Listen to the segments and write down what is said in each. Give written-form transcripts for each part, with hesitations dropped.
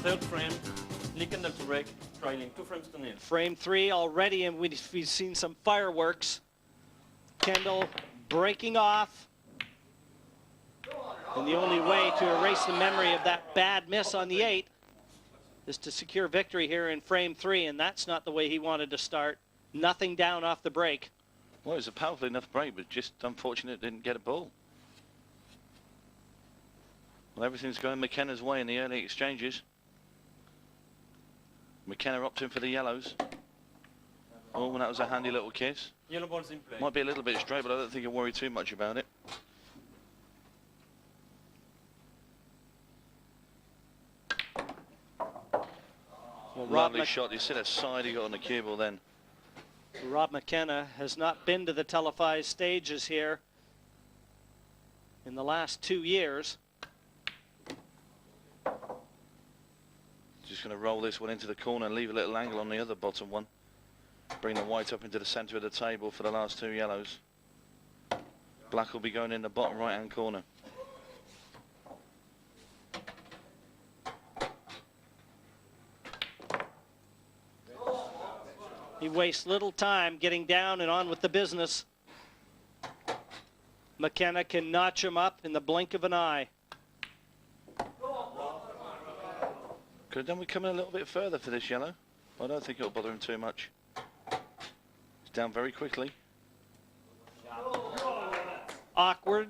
Third frame, Lee Kendall to break, trailing 2 frames to nil. Frame 3 already, and we've seen some fireworks. Kendall breaking off. And the only way to erase the memory of that bad miss on the 8 is to secure victory here in frame 3, and that's not the way he wanted to start. Nothing down off the break. Well, it was a powerful enough break, but just unfortunate it didn't get a ball. Well, everything's going McKenna's way in the early exchanges. McKenna opting for the yellows. Oh, and that was a handy little kiss. Yellow ball's in play. Might be a little bit straight, but I don't think I'll worry too much about it. Well, lovely shot. You see that side he got on the cue ball then. Rob McKenna has not been to the televised stages here in the last 2 years. Just going to roll this one into the corner and leave a little angle on the other bottom one. Bring the white up into the centre of the table for the last 2 yellows. Black will be going in the bottom right hand corner. He wastes little time getting down and on with the business. McKenna can notch him up in the blink of an eye. Could have done with coming a little bit further for this yellow. I don't think it'll bother him too much. It's down very quickly. Awkward.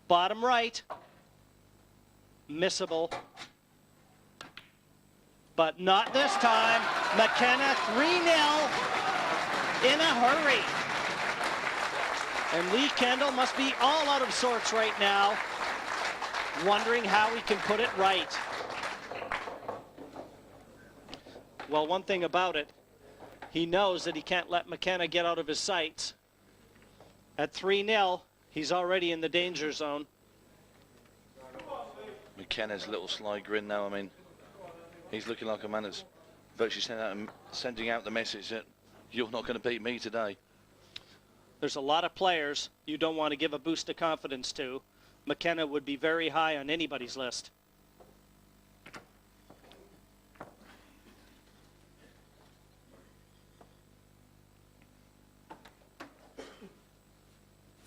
Bottom right. Missable. But not this time. McKenna 3-0 in a hurry. And Lee Kendall must be all out of sorts right now, wondering how he can put it right. Well, one thing about it, he knows that he can't let McKenna get out of his sights. At 3-0, he's already in the danger zone. McKenna's little sly grin now, I mean, he's looking like a man that's virtually sending out the message that you're not going to beat me today. There's a lot of players you don't want to give a boost of confidence to. McKenna would be very high on anybody's list.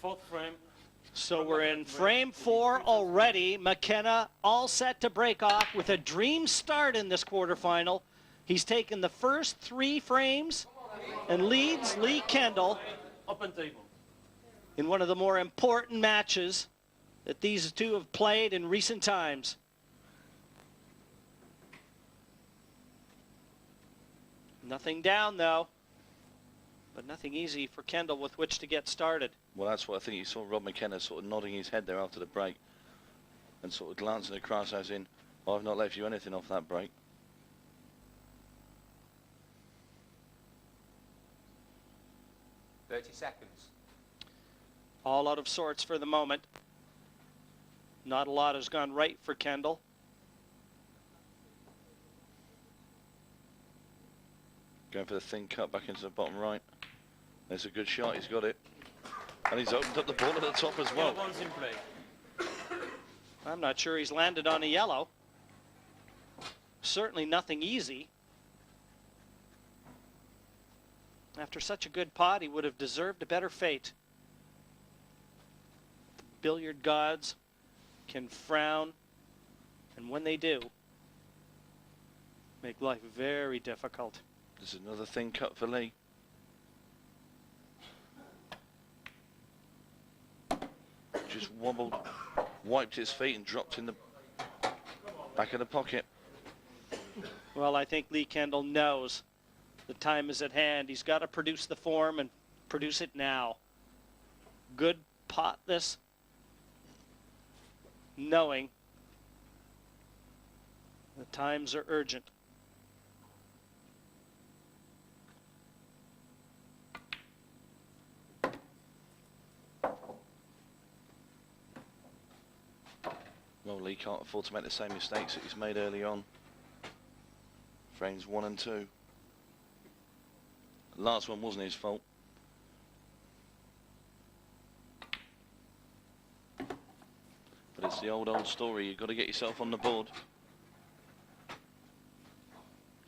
Fourth frame. So we're in frame 4 already. McKenna all set to break off with a dream start in this quarterfinal. He's taken the first 3 frames and leads Lee Kendall Open table. in one of the more important matches that these two have played in recent times. Nothing down though, but nothing easy for Kendall with which to get started. Well, that's what I think you saw Rob McKenna sort of nodding his head there after the break and sort of glancing across as in, I've not left you anything off that break. All out of sorts for the moment. Not a lot has gone right for Kendall. Going for the thin cut back into the bottom right. There's a good shot, he's got it. And he's opened up the ball at the top as well. Yellow ball's in play. I'm not sure he's landed on a yellow. Certainly nothing easy. After such a good pot, he would have deserved a better fate. The billiard gods can frown, and when they do, make life very difficult. There's another thin cut for Lee. Just wobbled, wiped his feet and dropped in the back of the pocket. Well, I think Lee Kendall knows the time is at hand. He's got to produce the form and produce it now. Good pot this, knowing the times are urgent. Well, Lee can't afford to make the same mistakes that he's made early on. Frames 1 and 2. The last one wasn't his fault. But it's the old story. You've got to get yourself on the board.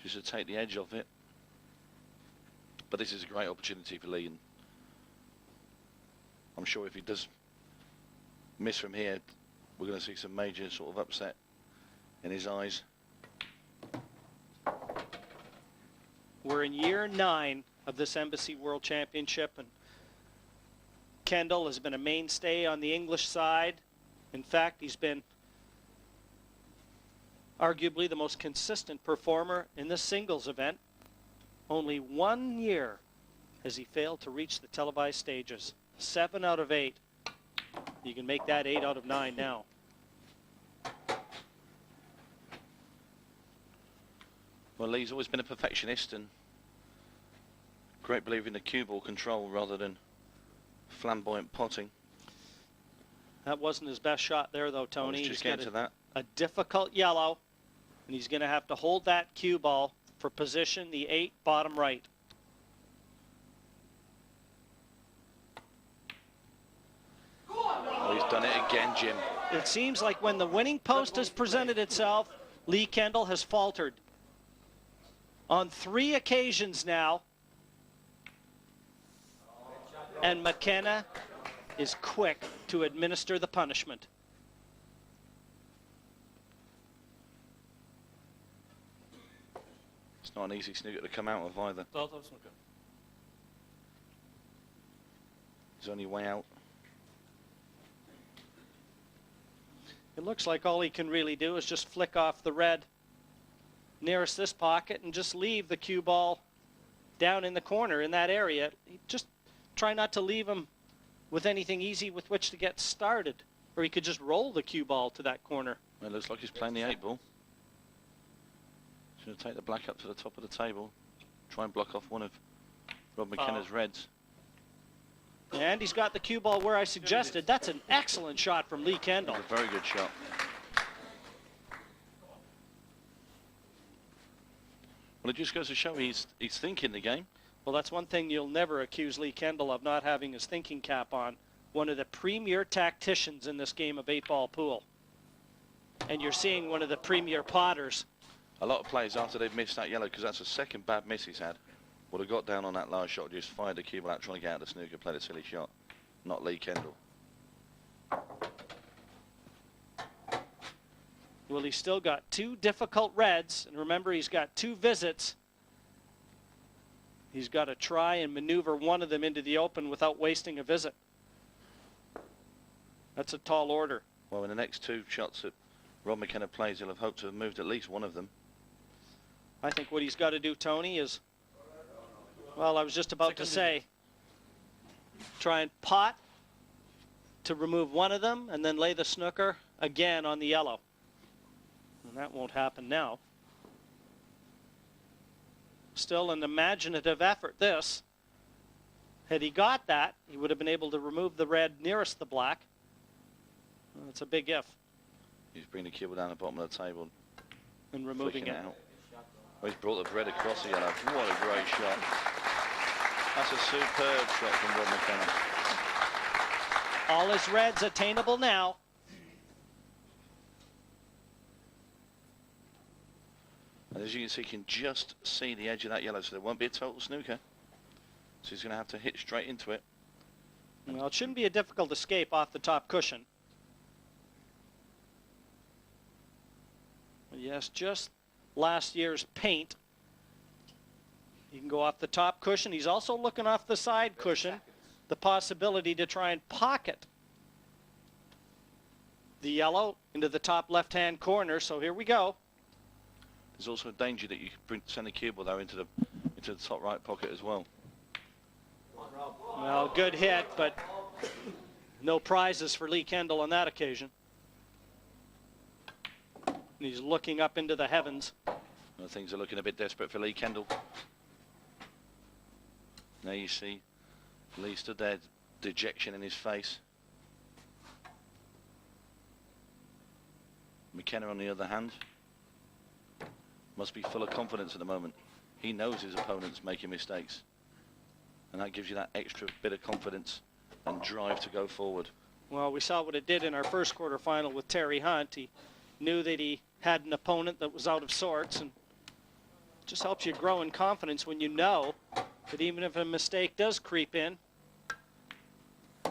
just to take the edge off it. But this is a great opportunity for Lee, and I'm sure if he does miss from here, we're going to see some major sort of upset in his eyes. We're in year 9 of this Embassy World Championship, and Kendall has been a mainstay on the English side. In fact, he's been arguably the most consistent performer in this singles event. Only 1 year has he failed to reach the televised stages. 7 out of 8. You can make that 8 out of 9 now. Well, Lee's always been a perfectionist and great believer in the cue ball control rather than flamboyant potting. That wasn't his best shot there, though, Tony. He's just getting to that. A difficult yellow, and he's going to have to hold that cue ball for position, the 8, bottom right. Oh, he's done it again, Jim. It seems like when the winning post has presented itself, Lee Kendall has faltered. On 3 occasions now, and McKenna is quick to administer the punishment. It's not an easy snooker to come out of either. He's on his way out. It looks like all he can really do is just flick off the red nearest this pocket and just leave the cue ball down in the corner in that area. Just try not to leave him with anything easy with which to get started, or he could just roll the cue ball to that corner. It looks like he's playing the 8 ball. He's going to take the black up to the top of the table, try and block off one of Rob McKenna's reds. And he's got the cue ball where I suggested. That's an excellent shot from Lee Kendall. That's a very good shot. Well, it just goes to show he's thinking the game. Well, that's one thing you'll never accuse Lee Kendall of, not having his thinking cap on. One of the premier tacticians in this game of 8-ball pool. And you're seeing one of the premier potters. A lot of players, after they've missed that yellow, because that's the second bad miss he's had, would have got down on that last shot, just fired the cue ball out, trying to get out of the snooker, played a silly shot. Not Lee Kendall. Well, he's still got 2 difficult reds, and remember, he's got 2 visits. He's got to try and maneuver one of them into the open without wasting a visit. That's a tall order. Well, in the next 2 shots that Rob McKenna plays, he'll have hoped to have moved at least one of them. I think what he's got to do, Tony, is, well, I was just about to say, try and pot to remove one of them and then lay the snooker again on the yellow. And that won't happen now. Still an imaginative effort, this. Had he got that, he would have been able to remove the red nearest the black. Well, it's a big if. He's bringing the cue ball down the bottom of the table. And removing it. Out. Oh, he's brought the red across the yellow. What a great shot. That's a superb shot from Rob McKenna. All his reds attainable now. And as you can see, he can just see the edge of that yellow, so there won't be a total snooker. So he's going to have to hit straight into it. Well, it shouldn't be a difficult escape off the top cushion. Yes, just last year's paint. He can go off the top cushion. He's also looking off the side cushion, the possibility to try and pocket the yellow into the top left-hand corner. So here we go. There's also a danger that you could send the cue ball though into the top right pocket as well. Well, good hit, but no prizes for Lee Kendall on that occasion. And he's looking up into the heavens. Well, things are looking a bit desperate for Lee Kendall. Now you see Lee stood there, dejection in his face. McKenna, on the other hand, must be full of confidence at the moment. He knows his opponent's making mistakes, and that gives you that extra bit of confidence and drive to go forward. Well, we saw what it did in our first quarterfinal with Terry Hunt. He knew that he had an opponent that was out of sorts, and Just helps you grow in confidence when you know that even if a mistake does creep in,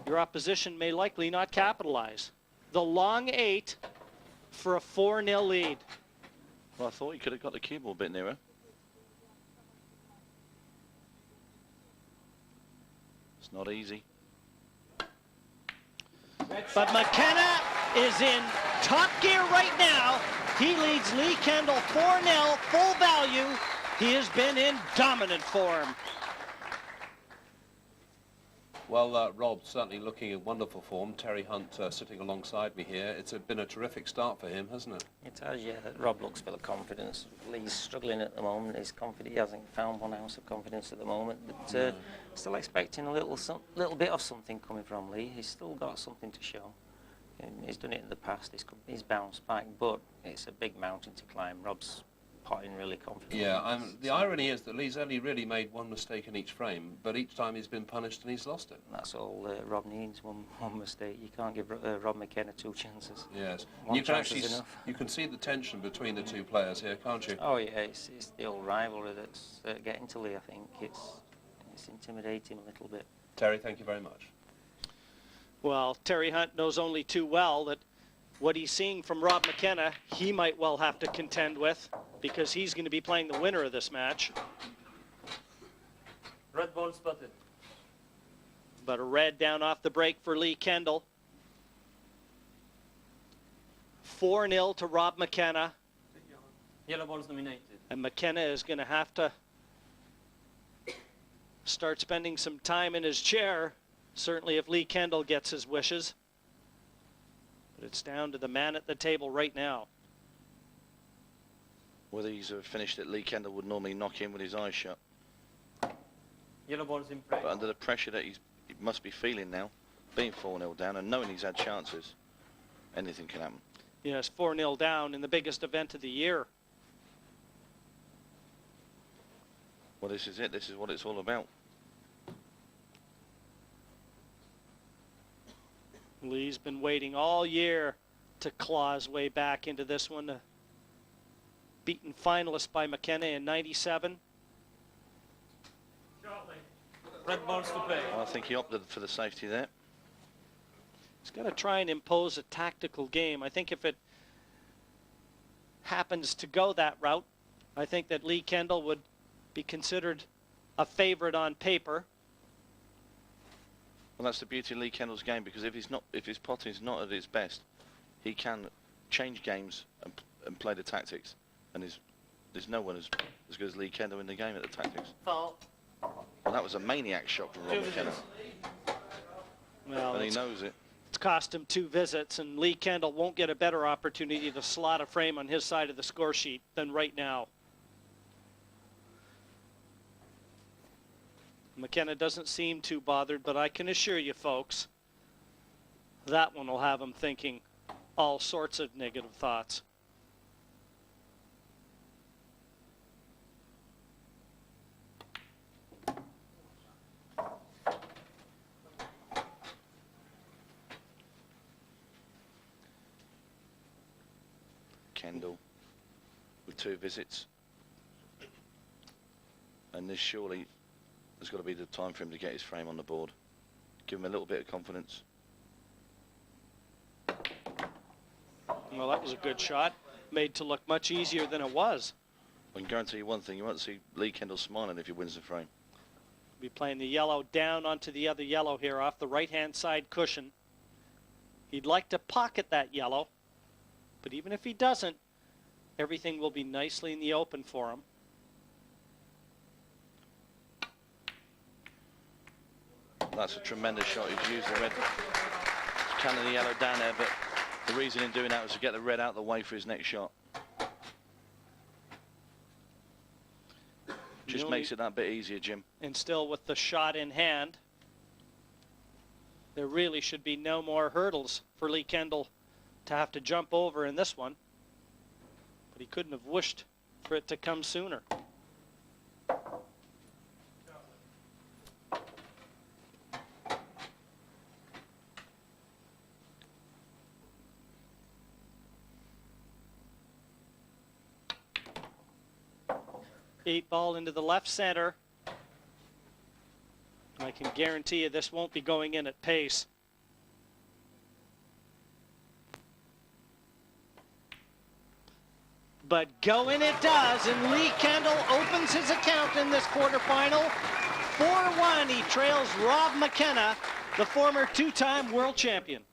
your opposition may likely not capitalize. The long 8 for a 4-0 lead. Well, I thought he could have got the cue ball a bit nearer. It's not easy. But McKenna is in top gear right now. He leads Lee Kendall 4-0, full value. He has been in dominant form. Well, Rob certainly looking in wonderful form. Terry Hunt sitting alongside me here. It's been a terrific start for him, hasn't it? It has, yeah. Rob looks full of confidence. Lee's struggling at the moment. He's confident. He hasn't found 1 ounce of confidence at the moment. But No. still expecting a little bit of something coming from Lee. He's still got something to show. And he's done it in the past. He's bounced back, but it's a big mountain to climb. Rob's potting really confident. Yeah, the irony is that Lee's only really made 1 mistake in each frame, but each time he's been punished and he's lost it. That's all Rob needs, one mistake. You can't give Rob McKenna 2 chances. Yes. One You can chance actually is enough. you can see the tension between the 2 players here, can't you? Oh yeah, it's the old rivalry that's getting to Lee. I think it's intimidating a little bit. Terry, thank you very much. Well, Terry Hunt knows only too well that what he's seeing from Rob McKenna, he might well have to contend with, because he's going to be playing the winner of this match. Red ball spotted. But a red down off the break for Lee Kendall. 4-0 to Rob McKenna. Yellow ball's nominated. And McKenna is going to have to start spending some time in his chair, certainly if Lee Kendall gets his wishes. But it's down to the man at the table right now. Whether he's finished it, Lee Kendall would normally knock in with his eyes shut. Yellow ball's in play. But under the pressure that he must be feeling now, being 4-0 down and knowing he's had chances, anything can happen. Yes, 4-0 down in the biggest event of the year. Well, this is it. This is what it's all about. Lee's been waiting all year to claw his way back into this one. Beaten finalist by McKenna in '97. Red balls to play. I think he opted for the safety there. He's got to try and impose a tactical game. I think if it happens to go that route, I think that Lee Kendall would be considered a favorite on paper. Well, that's the beauty of Lee Kendall's game, because if his potting is not at its best, he can change games and play the tactics. And there's no one as good as Lee Kendall in the game at the tactics. Foul. Well, that was a maniac shot from Rob McKenna, Well, and he knows it. it's cost him 2 visits, and Lee Kendall won't get a better opportunity to slot a frame on his side of the score sheet than right now. McKenna doesn't seem too bothered, but I can assure you folks, that one will have him thinking all sorts of negative thoughts. Kendall with 2 visits, and this surely has got to be the time for him to get his frame on the board. Give him a little bit of confidence. Well, that was a good shot, made to look much easier than it was. I can guarantee you one thing, you won't see Lee Kendall smiling if he wins the frame. Be playing the yellow down onto the other yellow here off the right-hand side cushion. He'd like to pocket that yellow, but even if he doesn't, everything will be nicely in the open for him. That's a tremendous shot. He's used the red, cannon the yellow down there, but the reason in doing that was to get the red out of the way for his next shot. Just makes it that bit easier, Jim. And still with the shot in hand, there really should be no more hurdles for Lee Kendall to have to jump over in this one. But he couldn't have wished for it to come sooner. 8 ball into the left center. I can guarantee you this won't be going in at pace. But go in it does, and Lee Kendall opens his account in this quarterfinal. 4-1, he trails Rob McKenna, the former 2-time world champion.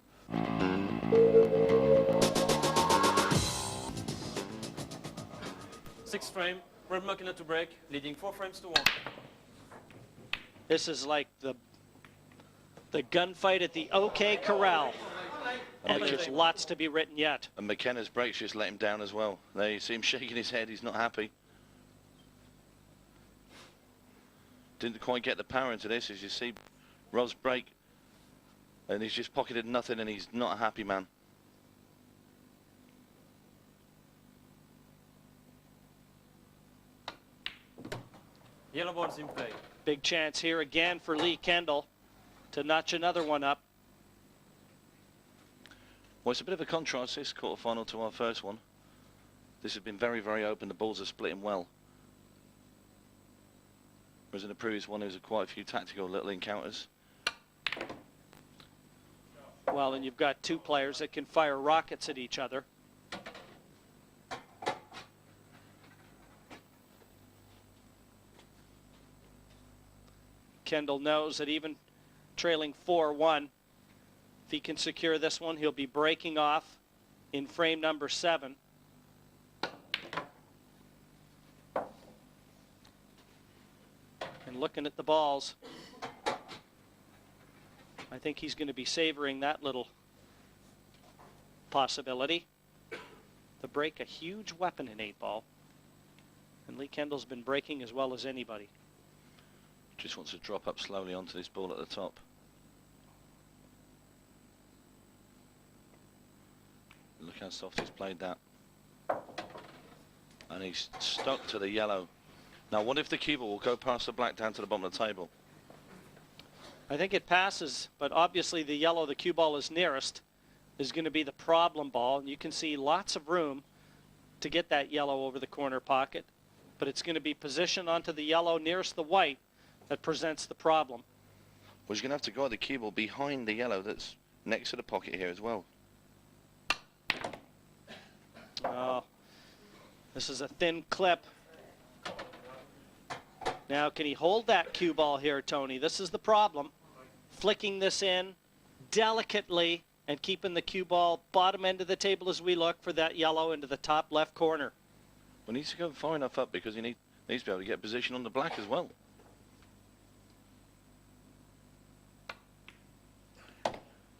Sixth frame, Rob McKenna to break, leading 4 frames to 1. This is like the gunfight at the OK Corral. And there's lots to be written yet. And McKenna's brakes just let him down as well. There you see him shaking his head. He's not happy. Didn't quite get the power into this, as you see Rob's brake. And he's just pocketed nothing, and he's not a happy man. Yellow ball's in play. Big chance here again for Lee Kendall to notch another one up. Well, it's a bit of a contrast, this quarterfinal, to our first one. This has been very, very open. The balls are splitting well. Whereas in the previous one, there was quite a few tactical little encounters. Well, and you've got 2 players that can fire rockets at each other. Kendall knows that even trailing 4-1, if he can secure this one, he'll be breaking off in frame number 7. And looking at the balls, I think he's going to be savoring that little possibility. The break, a huge weapon in 8-ball. And Lee Kendall's been breaking as well as anybody. Just wants to drop up slowly onto this ball at the top. Look how soft he's played that. And he's stuck to the yellow. Now, what if the cue ball will go past the black down to the bottom of the table? I think it passes, but obviously the yellow, the cue ball is nearest, is going to be the problem ball. And you can see lots of room to get that yellow over the corner pocket, but it's going to be positioned onto the yellow nearest the white that presents the problem. Well, he's going to have to guide the cue ball behind the yellow that's next to the pocket here as well. Oh, this is a thin clip. Now, can he hold that cue ball here, Tony? This is the problem. Flicking this in delicately and keeping the cue ball bottom end of the table as we look for that yellow into the top left corner. Well, he needs to go far enough up because he needs to be able to get position on the black as well.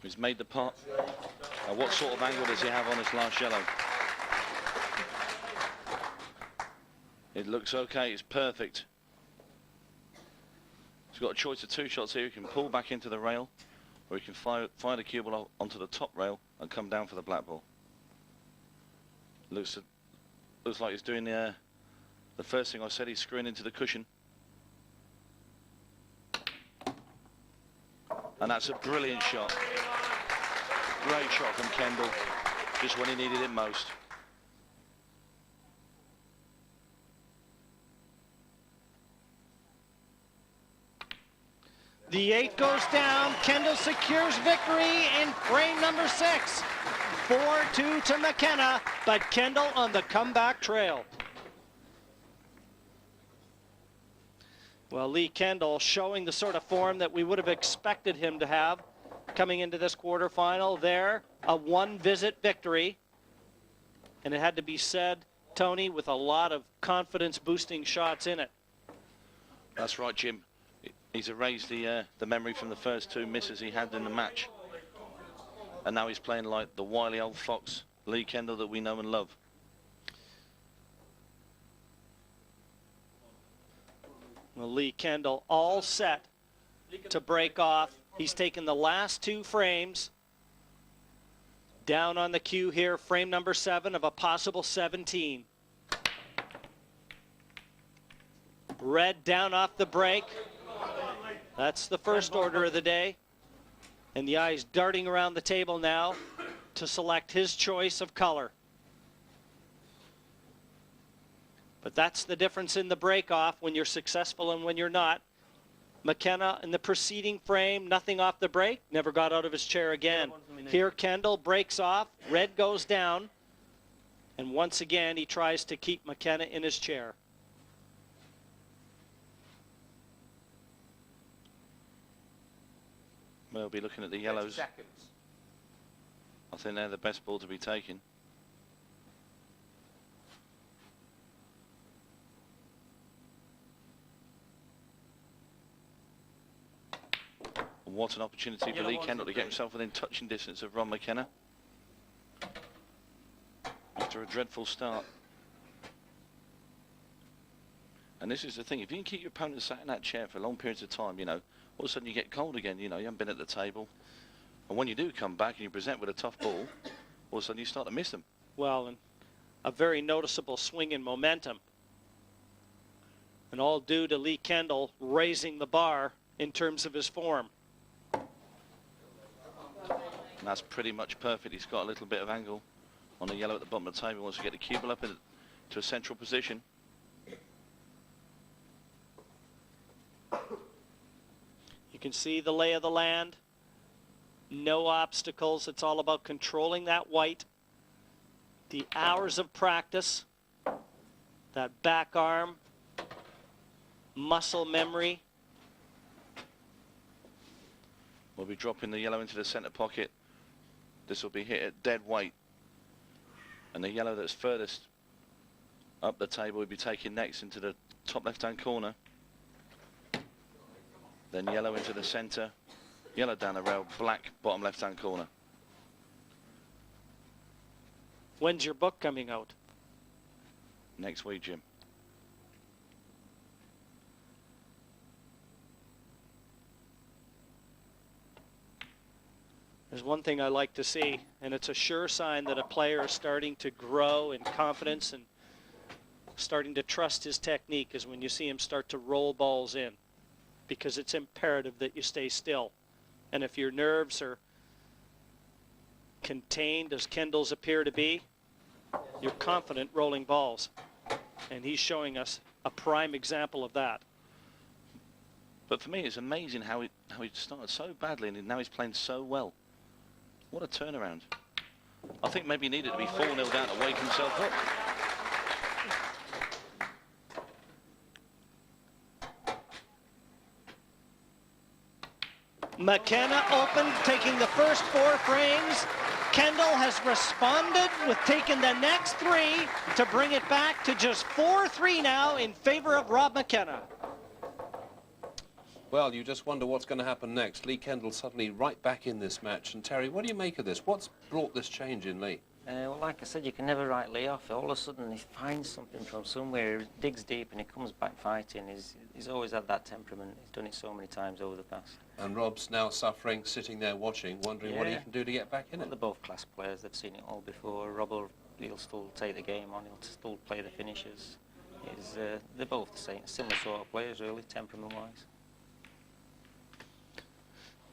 He's made the putt. Now, what sort of angle does he have on this last yellow? It looks okay, it's perfect. He's got a choice of 2 shots here. He can pull back into the rail, or he can fire the cue ball onto the top rail and come down for the black ball. Looks like he's doing the first thing I said. He's screwing into the cushion. And that's a brilliant shot. Great shot from Kendall, just when he needed it most. The 8 goes down. Kendall secures victory in frame number 6. 4-2 to McKenna, but Kendall on the comeback trail. Well, Lee Kendall showing the sort of form that we would have expected him to have coming into this quarterfinal. There, a 1-visit victory. And it had to be said, Tony, with a lot of confidence-boosting shots in it. That's right, Jim. He's erased the memory from the first 2 misses he had in the match. And now he's playing like the wily old fox, Lee Kendall, that we know and love. Well, Lee Kendall all set to break off. He's taken the last 2 frames. Down on the cue here, frame number 7 of a possible 17. Red down off the break. That's the first order of the day. And the eye's darting around the table now to select his choice of color. But that's the difference in the break-off when you're successful and when you're not. McKenna in the preceding frame, nothing off the break, never got out of his chair again. Here Kendall breaks off, red goes down, and once again he tries to keep McKenna in his chair. We'll be looking at the yellows. I think they're the best ball to be taken. What an opportunity for Lee Kendall to get himself within touching distance of Ron McKenna after a dreadful start. And this is the thing, if you can keep your opponent sat in that chair for long periods of time, you know, all of a sudden you get cold again, you know, you haven't been at the table. And when you do come back and you present with a tough ball, all of a sudden you start to miss them. Well, and a very noticeable swing in momentum. And all due to Lee Kendall raising the bar in terms of his form. And that's pretty much perfect. He's got a little bit of angle on the yellow at the bottom of the table. He wants to get the cue ball up to a central position. You can see the lay of the land. No obstacles. It's all about controlling that white. The hours of practice. That back arm. Muscle memory. We'll be dropping the yellow into the center pocket. This will be hit at dead weight. And the yellow that's furthest up the table will be taken next into the top left-hand corner. Then yellow into the center. Yellow down the rail, black bottom left-hand corner. When's your book coming out? Next week, Jim. There's one thing I like to see, and it's a sure sign that a player is starting to grow in confidence and starting to trust his technique, is when you see him start to roll balls in, because it's imperative that you stay still. And if your nerves are contained, as Kendall's appear to be, you're confident rolling balls. And he's showing us a prime example of that. But for me, it's amazing how he started so badly and now he's playing so well. What a turnaround. I think maybe he needed to be 4-0 down to wake himself up. McKenna opened, taking the first 4 frames. Kendall has responded with taking the next 3 to bring it back to just 4-3 now in favor of Rob McKenna. Well, you just wonder what's going to happen next. Lee Kendall suddenly right back in this match. And Terry, what do you make of this? What's brought this change in Lee? Well, like I said, you can never write Lee off. All of a sudden, he finds something from somewhere, digs deep, and he comes back fighting. He's always had that temperament. He's done it so many times over the past. And Rob's now suffering, sitting there watching, wondering what he can do to get back in it. They're both class players. They've seen it all before. Rob he'll still take the game on. He'll still play the finishes. They're both the same, similar sort of players, really, temperament-wise.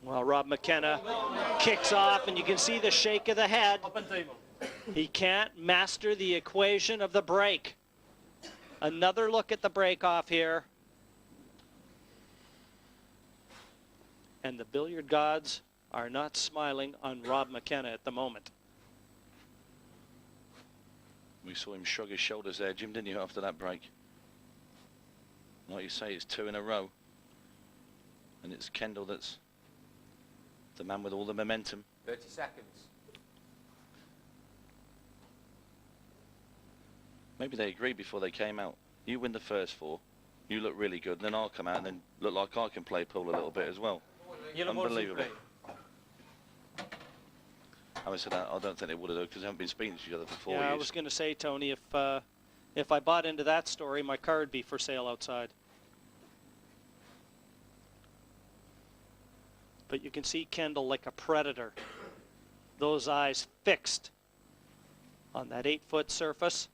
Well, Rob McKenna kicks off, and you can see the shake of the head. He can't master the equation of the break. Another look at the break off here. And the billiard gods are not smiling on Rob McKenna at the moment. We saw him shrug his shoulders there, Jim, didn't you, after that break? Like you say, it's 2 in a row. And it's Kendall that's the man with all the momentum. 30 seconds. Maybe they agreed before they came out. You win the first 4, you look really good, and then I'll come out and then look like I can play pool a little bit as well. Unbelievable. Having said that, I don't think they would have, because they haven't been speaking to each other for 4 years. Yeah, I was going to say, Tony, if I bought into that story, my car would be for sale outside. But you can see Kendall like a predator. Those eyes fixed on that 8-foot surface.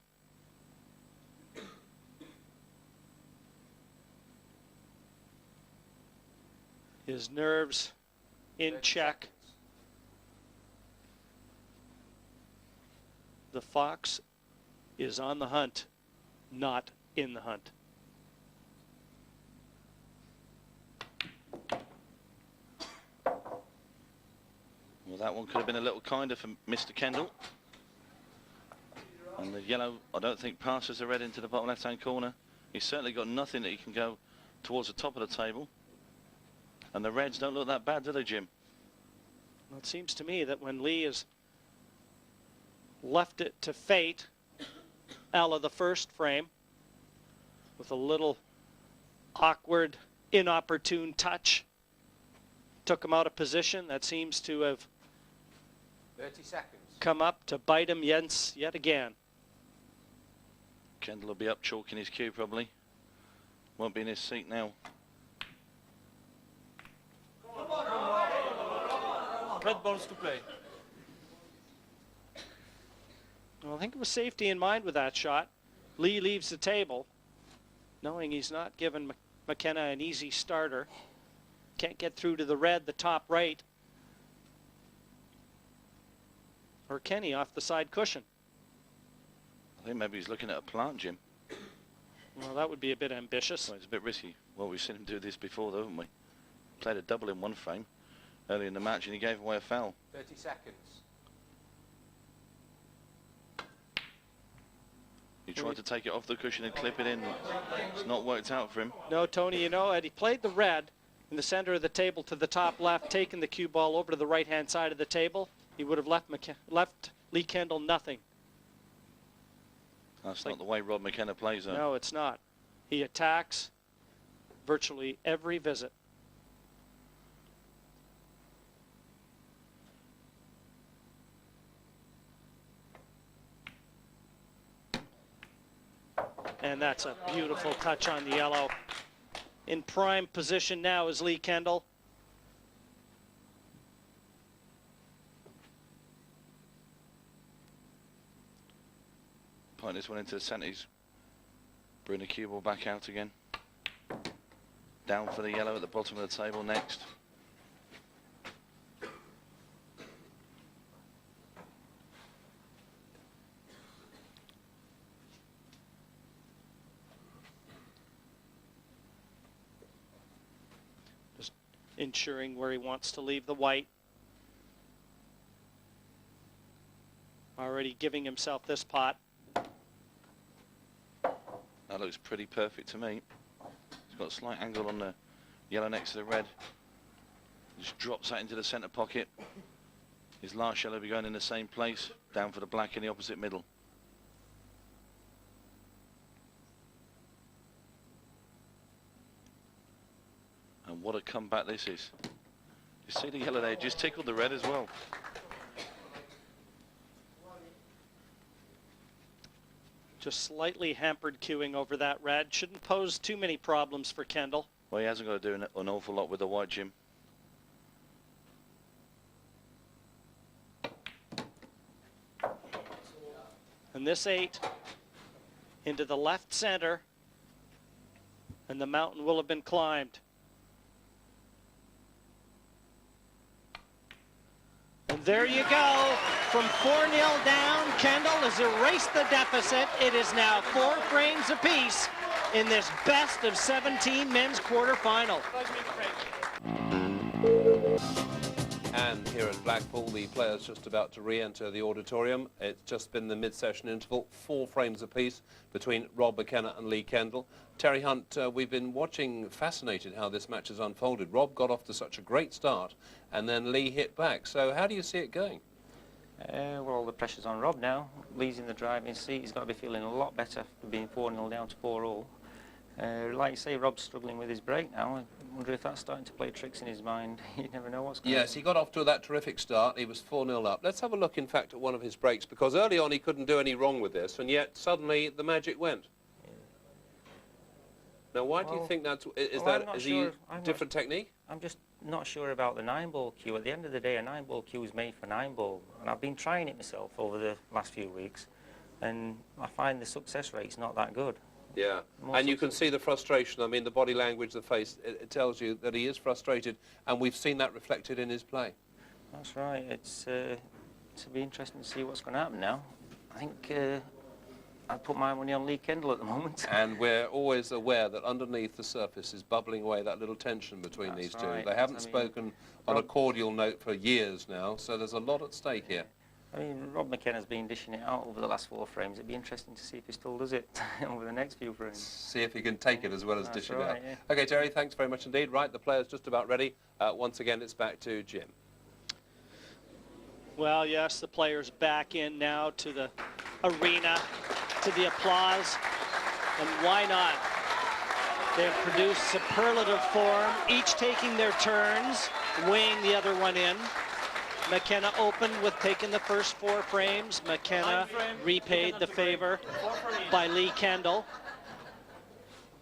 His nerves in check. The fox is on the hunt, not in the hunt. Well, that one could have been a little kinder for Mr. Kendall. And the yellow, I don't think, passes the red into the bottom left-hand corner. He's certainly got nothing that he can go towards the top of the table. And the reds don't look that bad, do they, Jim? Well, it seems to me that when Lee has left it to fate, out of the first frame, with a little awkward, inopportune touch, took him out of position. That seems to have 30 seconds. Come up to bite him yet again. Kendall will be up chalking his cue probably. Won't be in his seat now. Red balls to play. Well, I think it was safety in mind with that shot. Lee leaves the table, knowing he's not given McKenna an easy starter. Can't get through to the red, the top right. Or Kenny off the side cushion. I think maybe he's looking at a plant, Jim. Well, that would be a bit ambitious. Well, it's a bit risky. Well, we've seen him do this before, though, haven't we? Played a double in one frame early in the match, and he gave away a foul. 30 seconds. He tried to take it off the cushion and clip it in. It's not worked out for him. No, Tony, you know, had he played the red in the center of the table to the top left, taken the cue ball over to the right-hand side of the table, he would have left Lee Kendall nothing. That's not the way Rob McKenna plays, though. No, it's not. He attacks virtually every visit. And that's a beautiful touch on the yellow. In prime position now is Lee Kendall. Point this one into the centre. He's bring the cue ball back out again. Down for the yellow at the bottom of the table next. Just ensuring where he wants to leave the white. Already giving himself this pot. That looks pretty perfect to me. He's got a slight angle on the yellow next to the red. Just drops that into the centre pocket. His last yellow will be going in the same place, down for the black in the opposite middle. And what a comeback this is. You see the yellow there, just tickled the red as well. Just slightly hampered cueing over that red. Shouldn't pose too many problems for Kendall. Well, he hasn't got to do an awful lot with the white, Jim. And this 8 into the left center, and the mountain will have been climbed. And there you go. From 4-0 down, Kendall has erased the deficit. It is now 4 frames apiece in this best of 17 men's quarterfinal. And here at Blackpool, the players just about to re-enter the auditorium. It's just been the mid-session interval, 4 frames apiece between Rob McKenna and Lee Kendall. Terry Hunt, we've been watching, fascinated how this match has unfolded. Rob got off to such a great start, and then Lee hit back. So how do you see it going? Well, all the pressure's on Rob now. Lee's in the driving seat. He's got to be feeling a lot better for being 4-0 down to 4-all. Like you say, Rob's struggling with his break now. I wonder if that's starting to play tricks in his mind. You never know what's going on. Yes, he got off to that terrific start. He was 4-0 up. Let's have a look, in fact, at one of his breaks, because early on he couldn't do any wrong with this, and yet suddenly the magic went. Now, why do you think that's... Is he different technique? I'm just not sure about the 9-ball cue. At the end of the day, a 9-ball cue is made for 9-ball, and I've been trying it myself over the last few weeks, and I find the success rate's not that good. Yeah, and you can see the frustration. I mean, the body language, the face, it tells you that he is frustrated, and we've seen that reflected in his play. That's right. It's be interesting to see what's going to happen now. I think I'd put my money on Lee Kendall at the moment. And we're always aware that underneath the surface is bubbling away that little tension between these two. Right. They haven't I mean, spoken on a cordial note for years now, so there's a lot at stake here. I mean, Rob McKenna's been dishing it out over the last 4 frames. It'd be interesting to see if he still does it over the next few frames. See if he can take it as well as That's dish it right, out. yeah. Okay, Terry, thanks very much indeed. Right, the player's just about ready. Once again, it's back to Jim. Well, yes, the players back in now to the arena, to the applause, and why not? They've produced superlative form, each taking their turns, weighing the other one in. McKenna opened with taking the first 4 frames. McKenna repaid the favor by Lee Kendall,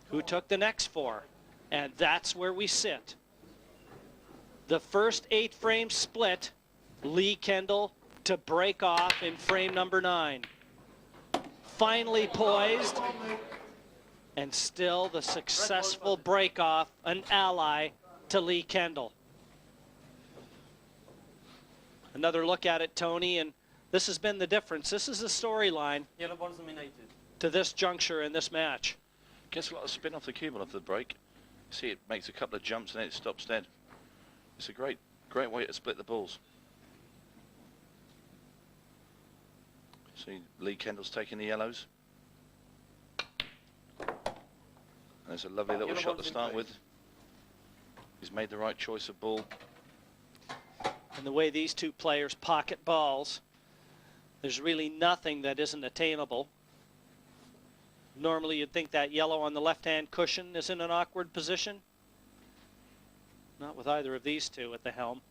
who took the next 4. And that's where we sit. The first 8 frames split. Lee Kendall to break off in frame number 9. Finally poised, and still the successful break off, an ally to Lee Kendall. Another look at it, Tony, and this has been the difference. This is the storyline Yellow ball's dominated. to this juncture in this match. Gets a lot of spin off the cue ball after the break. See, it makes a couple of jumps and then it stops dead. It's a great way to split the balls. See, Lee Kendall's taking the yellows. There's a lovely little shot to start with. He's made the right choice of ball. And the way these two players pocket balls, there's really nothing that isn't attainable. Normally you'd think that yellow on the left-hand cushion is in an awkward position. Not with either of these two at the helm.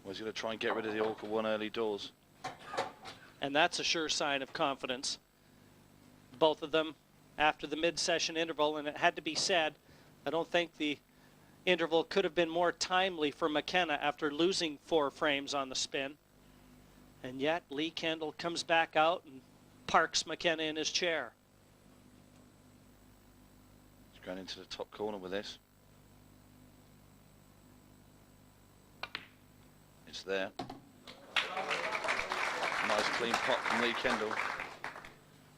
Was he going to try and get rid of the awkward one early doors? And that's a sure sign of confidence. Both of them after the mid-session interval, and it had to be said, I don't think the interval could have been more timely for McKenna after losing 4 frames on the spin. And yet Lee Kendall comes back out and parks McKenna in his chair. He's going into the top corner with this. It's there. Nice clean pot from Lee Kendall.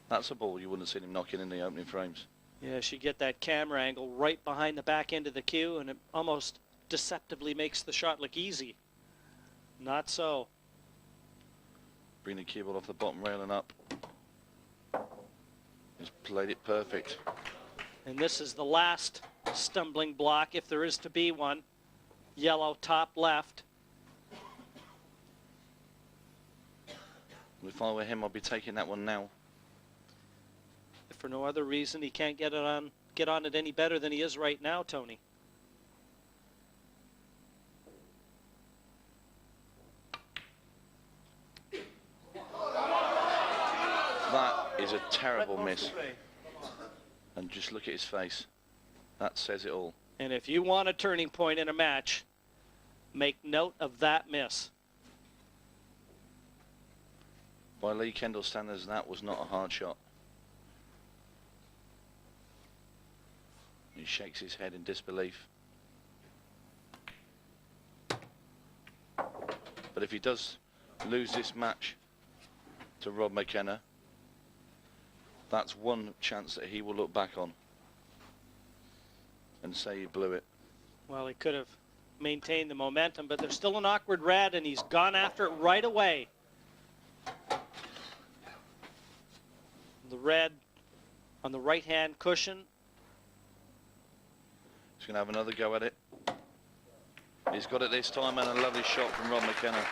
That's a ball you wouldn't have seen him knocking in the opening frames. Yes, you get that camera angle right behind the back end of the cue, and it almost deceptively makes the shot look easy. Not so. Bring the cue ball off the bottom rail and up. He's played it perfect. And this is the last stumbling block, if there is to be one. Yellow top left. If I were him, I'd be taking that one now. If for no other reason, he can't get on it any better than he is right now, Tony. That is a terrible miss. And just look at his face. That says it all. And if you want a turning point in a match, make note of that miss. By Lee Kendall standards, that was not a hard shot. He shakes his head in disbelief. But if he does lose this match to Rob McKenna, that's one chance that he will look back on and say he blew it. Well, he could have maintained the momentum, but there's still an awkward red, and he's gone after it right away. The red on the right-hand cushion. He's going to have another go at it. He's got it this time, and a lovely shot from Rob McKenna.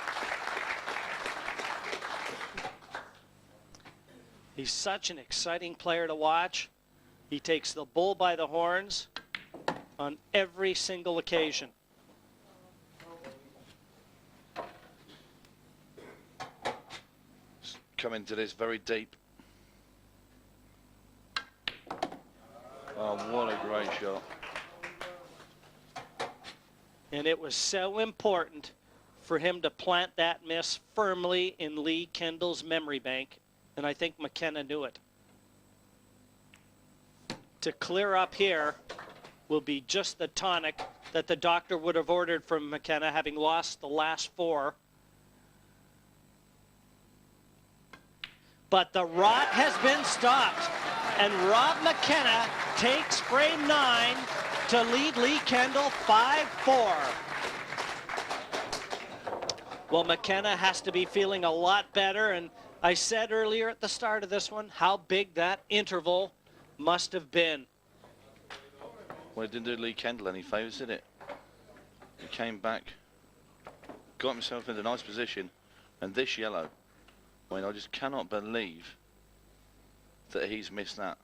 He's such an exciting player to watch. He takes the bull by the horns on every single occasion. Coming to this very deep. Oh, what a great shot. And it was so important for him to plant that miss firmly in Lee Kendall's memory bank, and I think McKenna knew it. To clear up here, will be just the tonic that the doctor would have ordered from McKenna, having lost the last 4. But the rot has been stopped, and Rob McKenna takes frame 9 to lead Lee Kendall 5-4. Well, McKenna has to be feeling a lot better, and I said earlier at the start of this one how big that interval must have been. Well, it didn't do Lee Kendall any favours, did it? He came back, got himself into a nice position, and this yellow, I mean, I just cannot believe that he's missed that.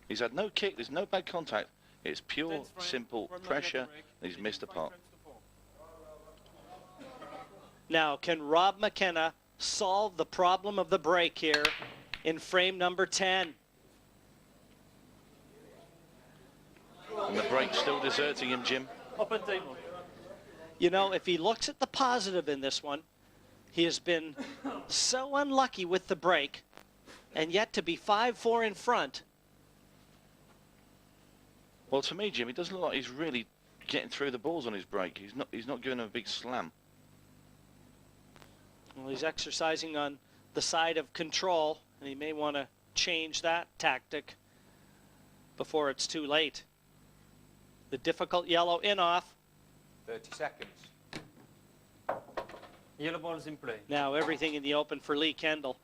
He's had no kick, there's no bad contact. It's pure, simple pressure, and he's missed a pot. Now, can Rob McKenna solve the problem of the break here in frame number 10? And the break's still deserting him, Jim. Open table. You know, if he looks at the positive in this one, he has been so unlucky with the break, and yet to be 5-4 in front. Well, to me, Jim, it doesn't look like he's really getting through the balls on his break. He's not giving him a big slam. Well, he's exercising on the side of control, and he may want to change that tactic before it's too late. The difficult yellow in off. 30 seconds. Yellow ball is in play. Now everything in the open for Lee Kendall.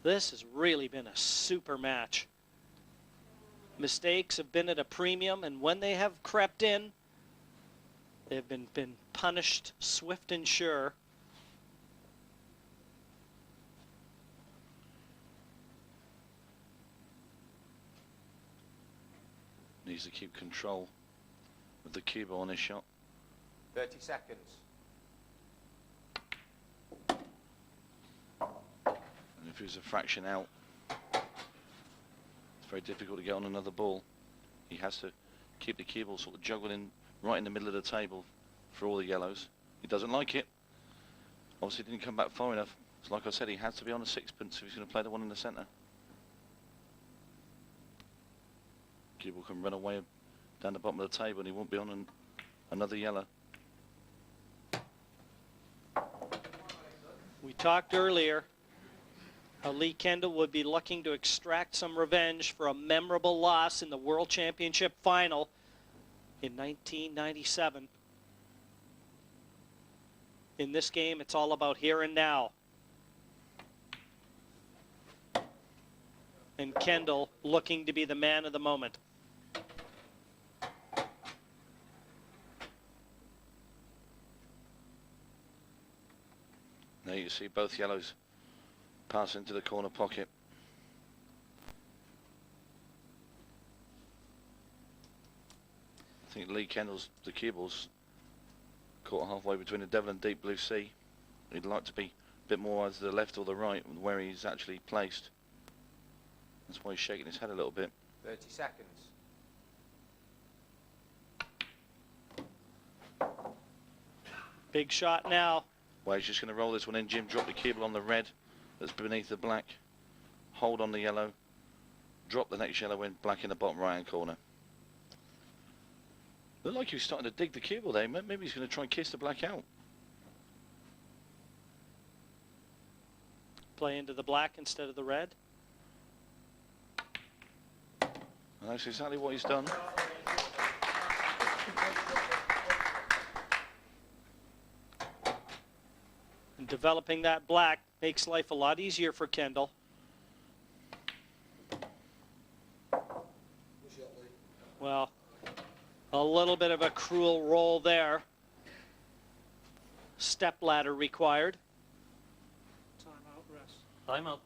This has really been a super match. Mistakes have been at a premium, and when they have crept in, they've been punished swift and sure. Needs to keep control of the cue ball on his shot. 30 seconds. And if he was a fraction out, it's very difficult to get on another ball. He has to keep the cue ball sort of juggling right in the middle of the table for all the yellows. He doesn't like it. Obviously didn't come back far enough. So like I said, he has to be on a sixpence if he's going to play the one in the centre. Cue ball can run away down the bottom of the table and he won't be on another yellow. We talked earlier how Lee Kendall would be looking to extract some revenge for a memorable loss in the World Championship final in 1997. In this game, it's all about here and now. And Kendall looking to be the man of the moment. Now you see both yellows pass into the corner pocket. I think Lee Kendall's, the cue ball's caught halfway between the Devil and Deep Blue Sea. He'd like to be a bit more either to the left or the right where he's actually placed. That's why he's shaking his head a little bit. 30 seconds. Big shot now. Well, he's just going to roll this one in, Jim. Drop the cue ball on the red that's beneath the black. Hold on the yellow. Drop the next yellow in, black in the bottom right-hand corner. Looked like he was starting to dig the cue ball there. Maybe he's going to try and kiss the black out. Play into the black instead of the red. And that's exactly what he's done. And developing that black makes life a lot easier for Kendall. Well, a little bit of a cruel roll there. Step ladder required. Timeout.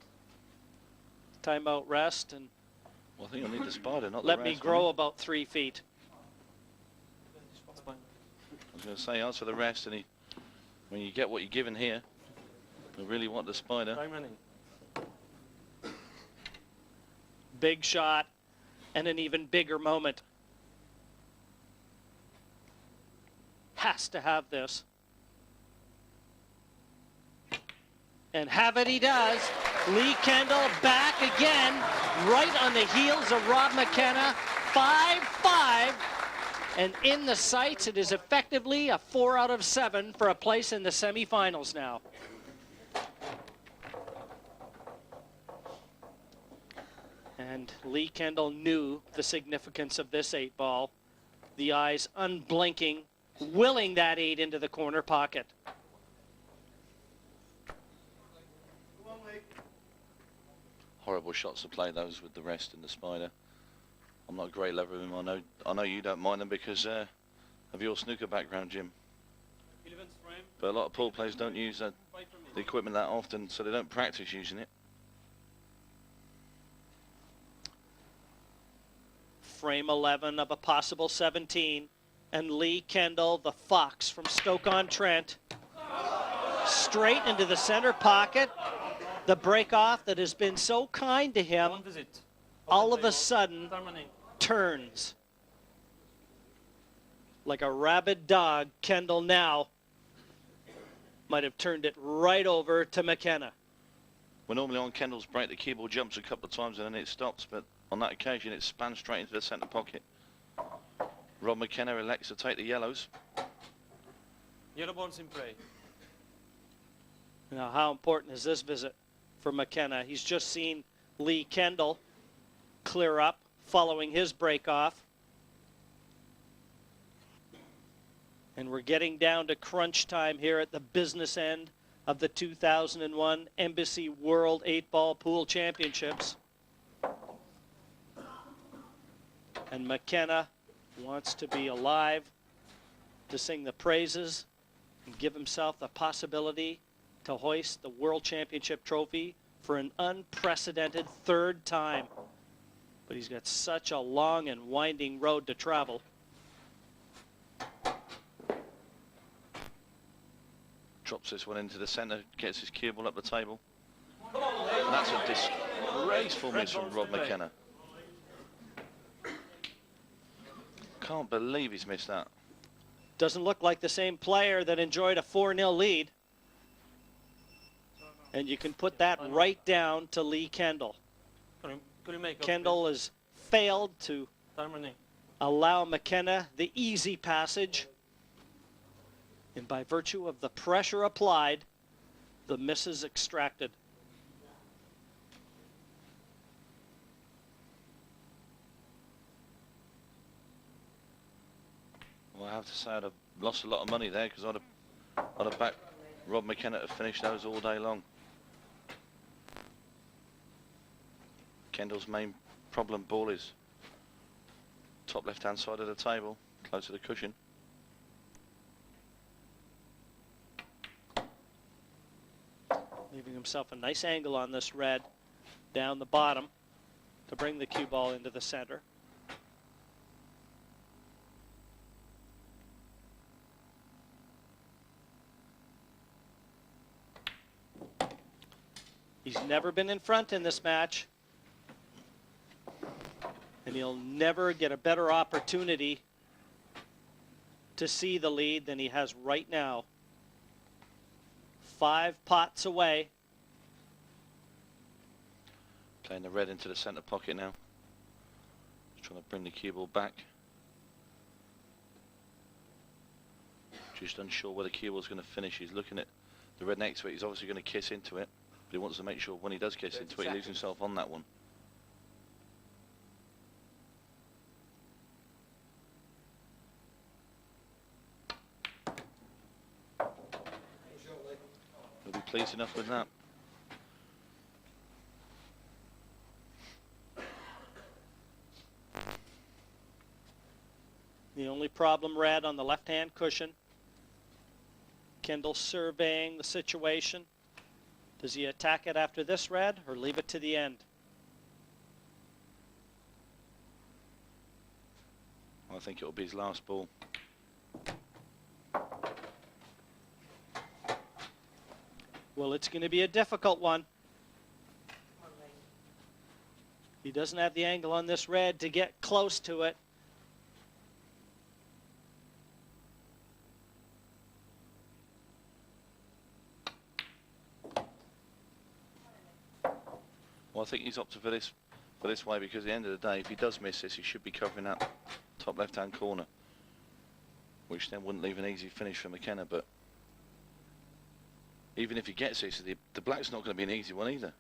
Timeout rest, and Well, I think you'll need the spider, not the let rest, me won't grow you? about 3 feet. That's fine. I was going to say, ask for the rest, and when you get what you're given here, you really want the spider. Time running. Big shot, and an even bigger moment. Has to have this. And have it he does. Lee Kendall back again, right on the heels of Rob McKenna. 5-5. And in the sights, it is effectively a 4 out of 7 for a place in the semifinals now. And Lee Kendall knew the significance of this 8-ball. The eyes unblinking, willing that 8 into the corner pocket. Horrible shots to play those with the rest and the spider. I'm not a great lever of them. I know you don't mind them because of your snooker background, Jim. But a lot of pool players don't use the equipment that often, so they don't practice using it. Frame 11 of a possible 17. And Lee Kendall, the fox from Stoke-on-Trent, straight into the center pocket. The break-off that has been so kind to him, all of a sudden, turns. Like a rabid dog, Kendall now might have turned it right over to McKenna. Well, normally on Kendall's break, the cue ball jumps a couple of times and then it stops, but on that occasion, it spans straight into the centre pocket. Rob McKenna elects to take the yellows. Yellow balls in play. Now, how important is this visit for McKenna? He's just seen Lee Kendall clear up following his break-off. And we're getting down to crunch time here at the business end of the 2001 Embassy World 8-Ball Pool Championships. And McKenna wants to be alive to sing the praises and give himself the possibility to hoist the World Championship trophy for an unprecedented 3rd time. But he's got such a long and winding road to travel. Drops this one into the centre, gets his cue ball up the table. And that's a disgraceful miss from Rob McKenna. Can't believe he's missed that. Doesn't look like the same player that enjoyed a 4-0 lead. And you can put that right down to Lee Kendall. Kendall has failed to allow McKenna the easy passage. And by virtue of the pressure applied, the miss is extracted. Well, I have to say I'd have lost a lot of money there because I'd have backed Rob McKenna to finish those all day long. Kendall's main problem ball is top left-hand side of the table, close to the cushion. Leaving himself a nice angle on this red down the bottom to bring the cue ball into the center. He's never been in front in this match, and he'll never get a better opportunity to see the lead than he has right now. 5 pots away. Playing the red into the centre pocket now. Just trying to bring the cue ball back. Just unsure where the cue ball's going to finish. He's looking at the red next to it. He's obviously going to kiss into it. But he wants to make sure when he does kiss into it, he leaves himself on that one. He'll be pleased enough with that. The only problem, red on the left-hand cushion. Kendall surveying the situation. Does he attack it after this red or leave it to the end? I think it'll be his last ball. Well, it's going to be a difficult one. He doesn't have the angle on this red to get close to it. Well, I think he's opted for this way because at the end of the day, if he does miss this, he should be covering that top left-hand corner, which then wouldn't leave an easy finish for McKenna. But even if he gets this, the black's not going to be an easy one either.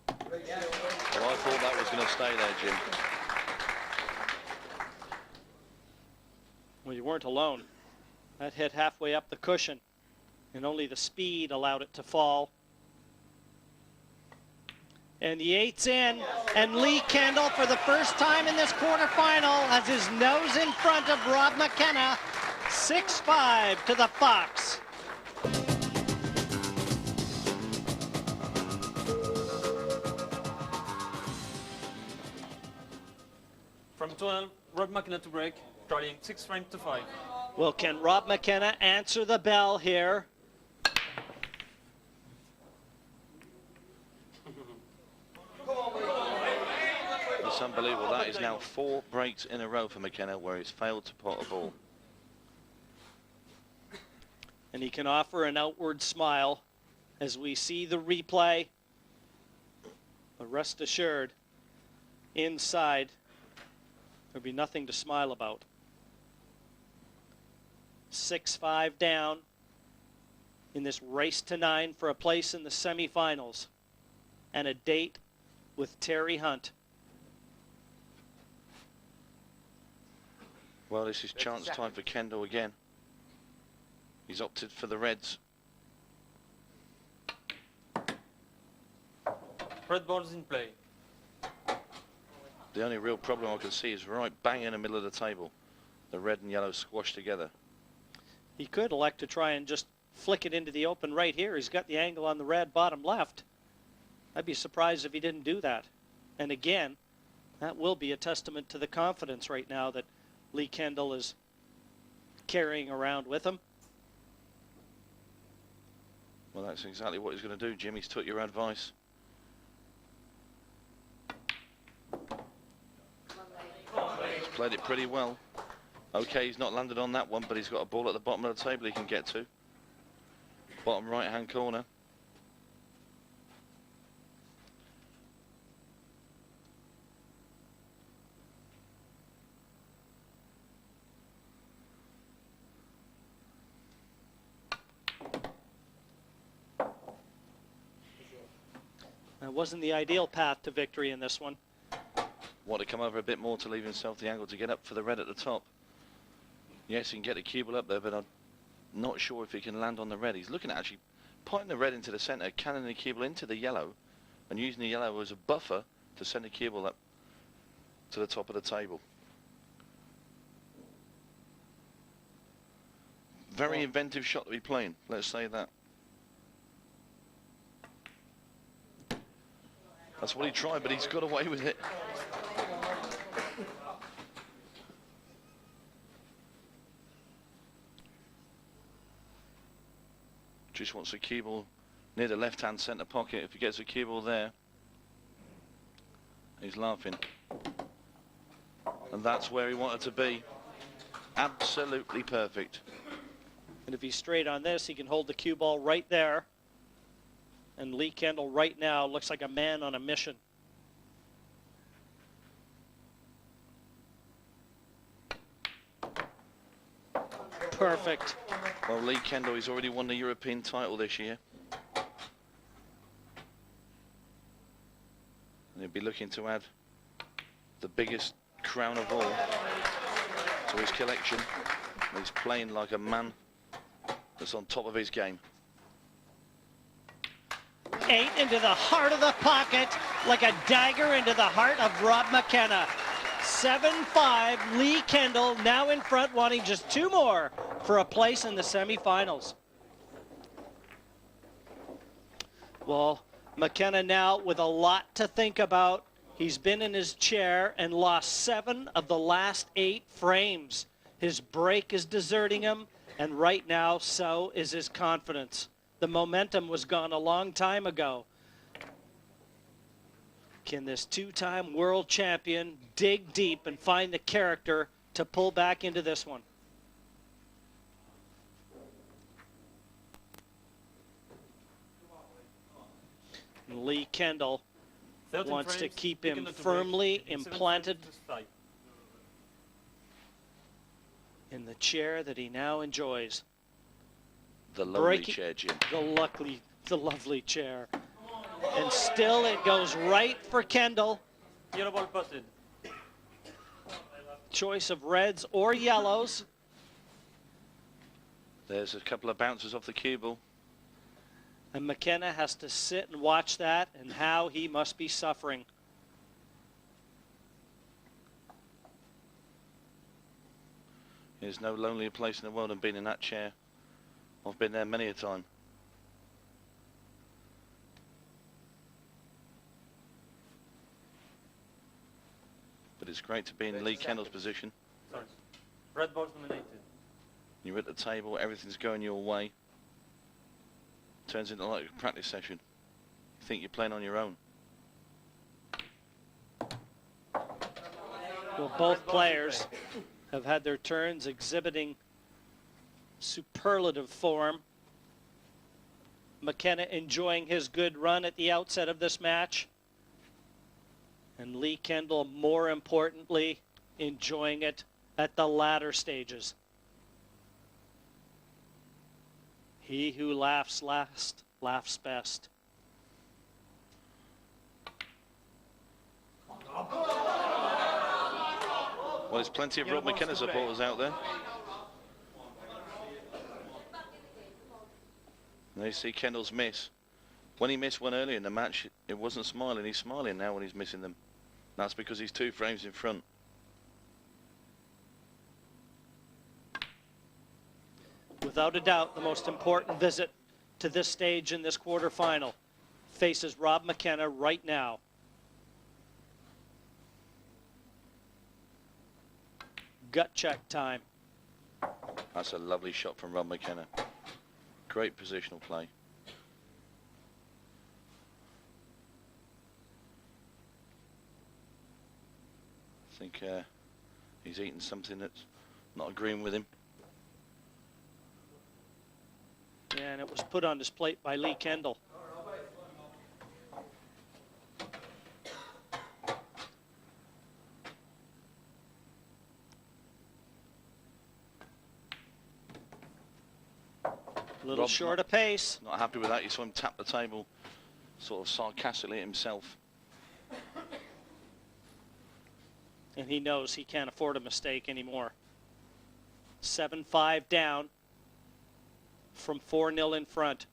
Well, I thought that was going to stay there, Jim. Well, you weren't alone. That hit halfway up the cushion, and only the speed allowed it to fall. And the 8's in, and Lee Kendall, for the first time in this quarterfinal, has his nose in front of Rob McKenna. 6-5 to the Fox. From 12, Rob McKenna to break, trailing 6 frames to 5. Well, can Rob McKenna answer the bell here? It's unbelievable. That is now 4 breaks in a row for McKenna where he's failed to pot a ball. And he can offer an outward smile as we see the replay. But rest assured, inside, there'll be nothing to smile about. 6-5 down in this race to 9 for a place in the semifinals and a date with Terry Hunt. Well, this is chance time for Kendall again. He's opted for the reds. Red ball's in play. The only real problem I can see is right bang in the middle of the table. The red and yellow squashed together. He could elect to try and just flick it into the open right here. He's got the angle on the red bottom left. I'd be surprised if he didn't do that. And again, that will be a testament to the confidence right now that Lee Kendall is carrying around with him. Well, that's exactly what he's going to do, Jim. He's took your advice. He's played it pretty well. Okay, he's not landed on that one, but he's got a ball at the bottom of the table he can get to. Bottom right-hand corner. That wasn't the ideal path to victory in this one. Want to come over a bit more to leave himself the angle to get up for the red at the top. Yes, he can get the cue ball up there, but I'm not sure if he can land on the red. He's looking at actually potting the red into the centre, cannon the cue ball into the yellow, and using the yellow as a buffer to send the cue ball up to the top of the table. Very inventive shot to be playing, let's say that. That's what he tried, but he's got away with it. Just wants a cue ball near the left-hand centre pocket. If he gets a cue ball there, he's laughing. And that's where he wanted to be. Absolutely perfect. And if he's straight on this, he can hold the cue ball right there. And Lee Kendall right now looks like a man on a mission. Perfect. Well, Lee Kendall, he's already won the European title this year. And he'll be looking to add the biggest crown of all to his collection. He's playing like a man that's on top of his game. 8 into the heart of the pocket, like a dagger into the heart of Rob McKenna. 7-5, Lee Kendall now in front, wanting just 2 more for a place in the semifinals. Well, McKenna now with a lot to think about. He's been in his chair and lost 7 of the last 8 frames. His break is deserting him, and right now, so is his confidence. The momentum was gone a long time ago. Can this 2-time world champion dig deep and find the character to pull back into this one? And Lee Kendall 13 wants to frames, keep him McKenna to firmly break, and 7 implanted frames to 5. in the chair that he now enjoys. The lovely Breaking- chair, Jim. The lovely chair. And still it goes right for Kendall. Yellow ball potted. Choice of reds or yellows. There's a couple of bounces off the cue ball. And McKenna has to sit and watch that, and how he must be suffering. There's no lonelier place in the world than being in that chair. I've been there many a time. But it's great to be in Lee Kendall's position. Sorry. Red ball's nominated. You're at the table, everything's going your way. Turns into like a practice session. You think you're playing on your own. Well, both players have had their turns exhibiting superlative form. McKenna enjoying his good run at the outset of this match. And Lee Kendall, more importantly, enjoying it at the latter stages. He who laughs last, laughs best. Well, there's plenty of Rob McKenna supporters out there. And you see Kendall's miss. When he missed one earlier in the match, it wasn't smiling. He's smiling now when he's missing them. That's because he's 2 frames in front. Without a doubt, the most important visit to this stage in this quarterfinal faces Rob McKenna right now. Gut check time. That's a lovely shot from Rob McKenna. Great positional play. I think he's eating something that's not agreeing with him. And it was put on his plate by Lee Kendall. A little Rob's short of pace. Not happy with that. You saw him tap the table sort of sarcastically at himself. And he knows he can't afford a mistake anymore. 7-5 down from 4-0 in front.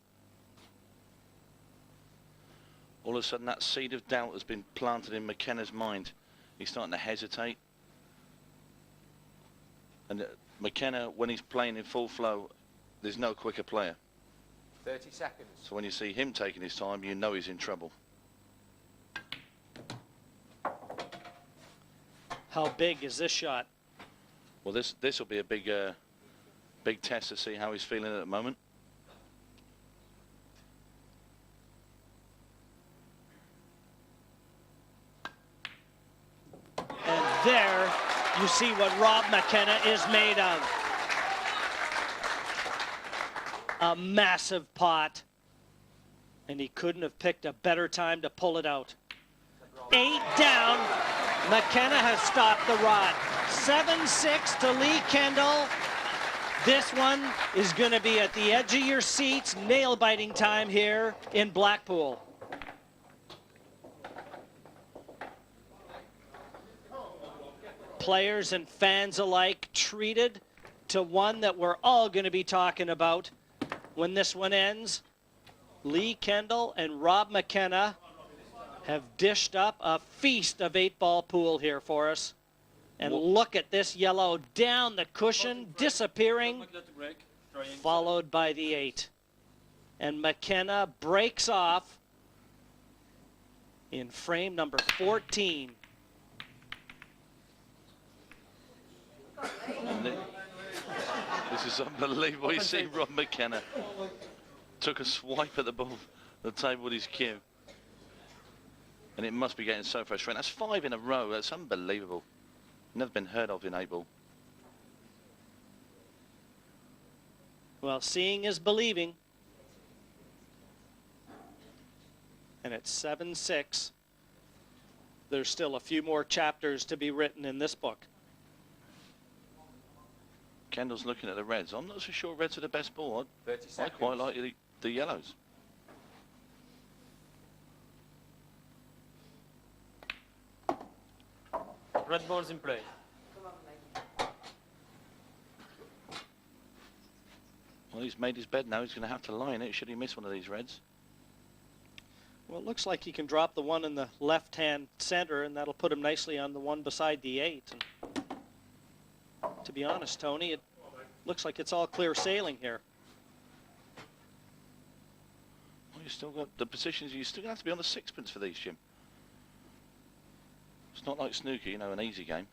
All of a sudden that seed of doubt has been planted in McKenna's mind. He's starting to hesitate. And McKenna, when he's playing in full flow, there's no quicker player. 30 seconds. So when you see him taking his time, you know he's in trouble. How big is this shot? Well, this will be a big big test to see how he's feeling at the moment. And there you see what Rob McKenna is made of. A massive pot. And he couldn't have picked a better time to pull it out. 8 down. McKenna has stopped the rod. 7-6 to Lee Kendall. This one is going to be at the edge of your seats. Nail-biting time here in Blackpool. Players and fans alike treated to one that we're all going to be talking about when this one ends. Lee Kendall and Rob McKenna have dished up a feast of 8-ball pool here for us. And look at this yellow down the cushion, disappearing, followed by the 8. And McKenna breaks off in frame number 14. This is unbelievable. You see Rob McKenna took a swipe at the ball, the table with his cue. And it must be getting so frustrating. That's 5 in a row. That's unbelievable. Never been heard of in 8-ball. Well, seeing is believing. And it's 7-6. There's still a few more chapters to be written in this book. Kendall's looking at the reds. I'm not so sure reds are the best ball. 30 I seconds. quite like the yellows. Red balls in play. Well, he's made his bed now. He's going to have to lie in it should he miss one of these reds. Well, it looks like he can drop the one in the left-hand center, and that'll put him nicely on the one beside the 8. And to be honest, Tony, it looks like it's all clear sailing here. Well, you still got the positions. You still have to be on the sixpence for these, Jim. It's not like snooker, you know, an easy game.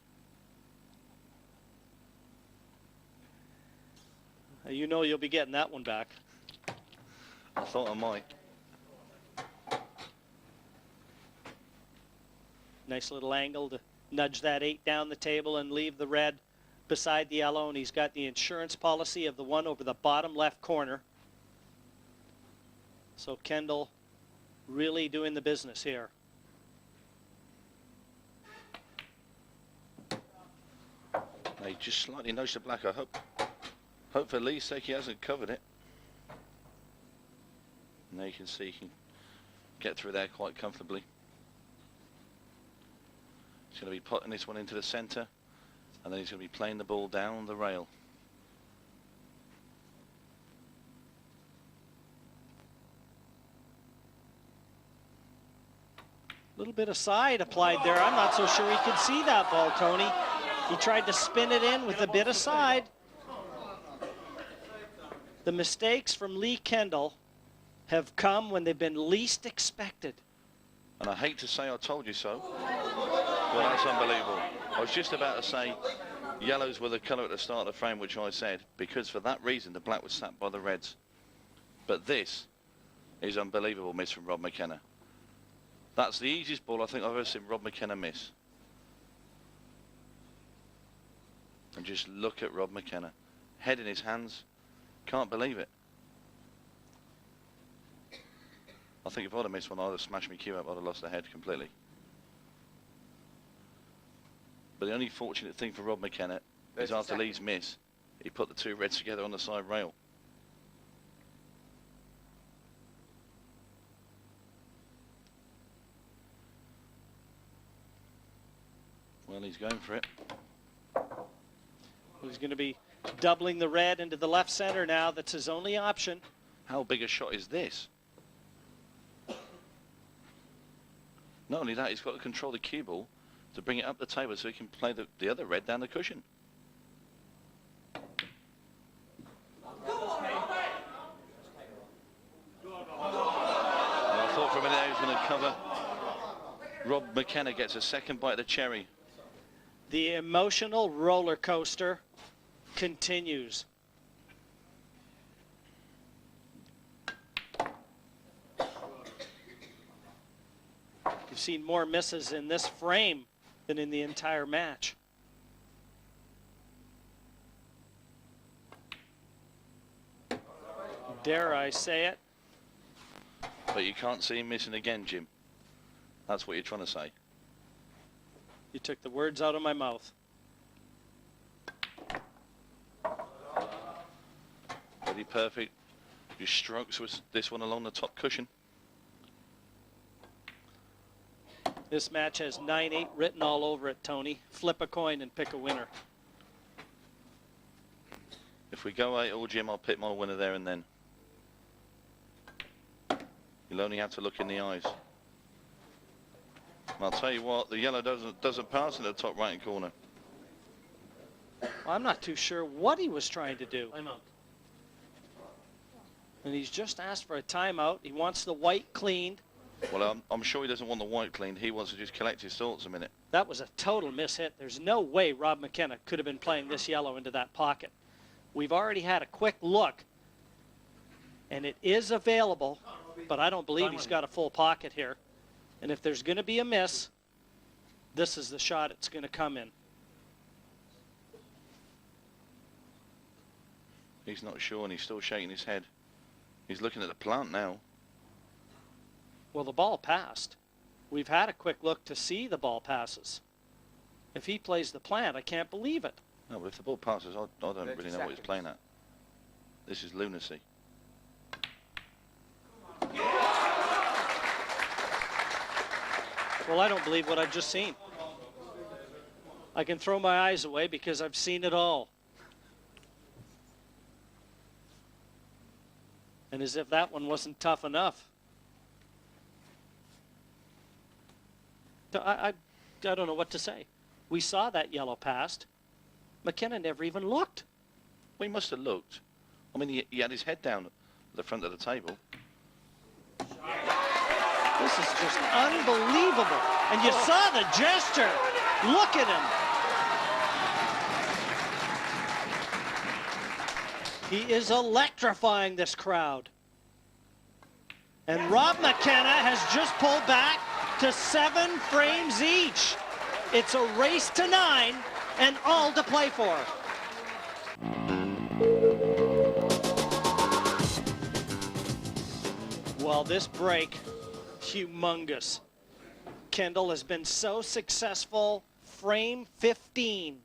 You know you'll be getting that one back. I thought I might. Nice little angle to nudge that 8 down the table and leave the red beside the yellow, and he's got the insurance policy of the one over the bottom left corner. So Kendall really doing the business here. He just slightly nudged the black. I hope for Lee's sake he hasn't covered it. Now you can see he can get through there quite comfortably. He's going to be putting this one into the centre, and then he's going to be playing the ball down the rail. A little bit of side applied there. I'm not so sure he could see that ball, Tony. He tried to spin it in with a bit of side. The mistakes from Lee Kendall have come when they've been least expected. And I hate to say I told you so. Well, that's unbelievable. I was just about to say yellows were the colour at the start of the frame, which I said, because for that reason the black was sat by the reds. But this is unbelievable miss from Rob McKenna. That's the easiest ball I think I've ever seen Rob McKenna miss. And just look at Rob McKenna. Head in his hands. Can't believe it. I think if I'd have missed one, I'd have smashed my cue up. I'd have lost the head completely. But the only fortunate thing for Rob McKenna is after Lee's miss, he put the 2 reds together on the side rail. Well, he's going for it. He's going to be doubling the red into the left center now. That's his only option. How big a shot is this? Not only that, he's got to control the cue ball to bring it up the table so he can play the other red down the cushion. And I thought for a minute he was going to cover. Rob McKenna gets a second bite of the cherry. The emotional roller coaster continues. You've seen more misses in this frame than in the entire match. Dare I say it? But you can't see him missing again, Jim. That's what you're trying to say. You took the words out of my mouth. Pretty perfect. Your strokes with this one along the top cushion. This match has 9-8 written all over it, Tony. Flip a coin and pick a winner. If we go 8-all, Jim, I'll pick my winner there and then. You'll only have to look in the eyes. And I'll tell you what, the yellow doesn't pass in the top right-hand corner. Well, I'm not too sure what he was trying to do. I'm out. And he's just asked for a timeout. He wants the white cleaned. Well, I'm sure he doesn't want the white cleaned. He wants to just collect his thoughts a minute. That was a total mishit. There's no way Rob McKenna could have been playing this yellow into that pocket. We've already had a quick look, and it is available, but I don't believe he's got a full pocket here. And if there's going to be a miss, this is the shot it's going to come in. He's not sure, and he's still shaking his head. He's looking at the plant now. Well, the ball passed. We've had a quick look to see the ball passes. If he plays the plant, I can't believe it. No, but if the ball passes, I don't really know 30 what he's seconds. playing at. This is lunacy. Well, I don't believe what I've just seen. I can throw my eyes away because I've seen it all. And as if that one wasn't tough enough. I don't know what to say. We saw that yellow passed. McKenna never even looked. Well, he must have looked. I mean, he had his head down at the front of the table. This is just unbelievable. And you saw the gesture. Look at him. He is electrifying this crowd. And Rob McKenna has just pulled back to 7 frames each. It's a race to 9 and all to play for. Well, this break, humongous. Kendall has been so successful. Frame 15.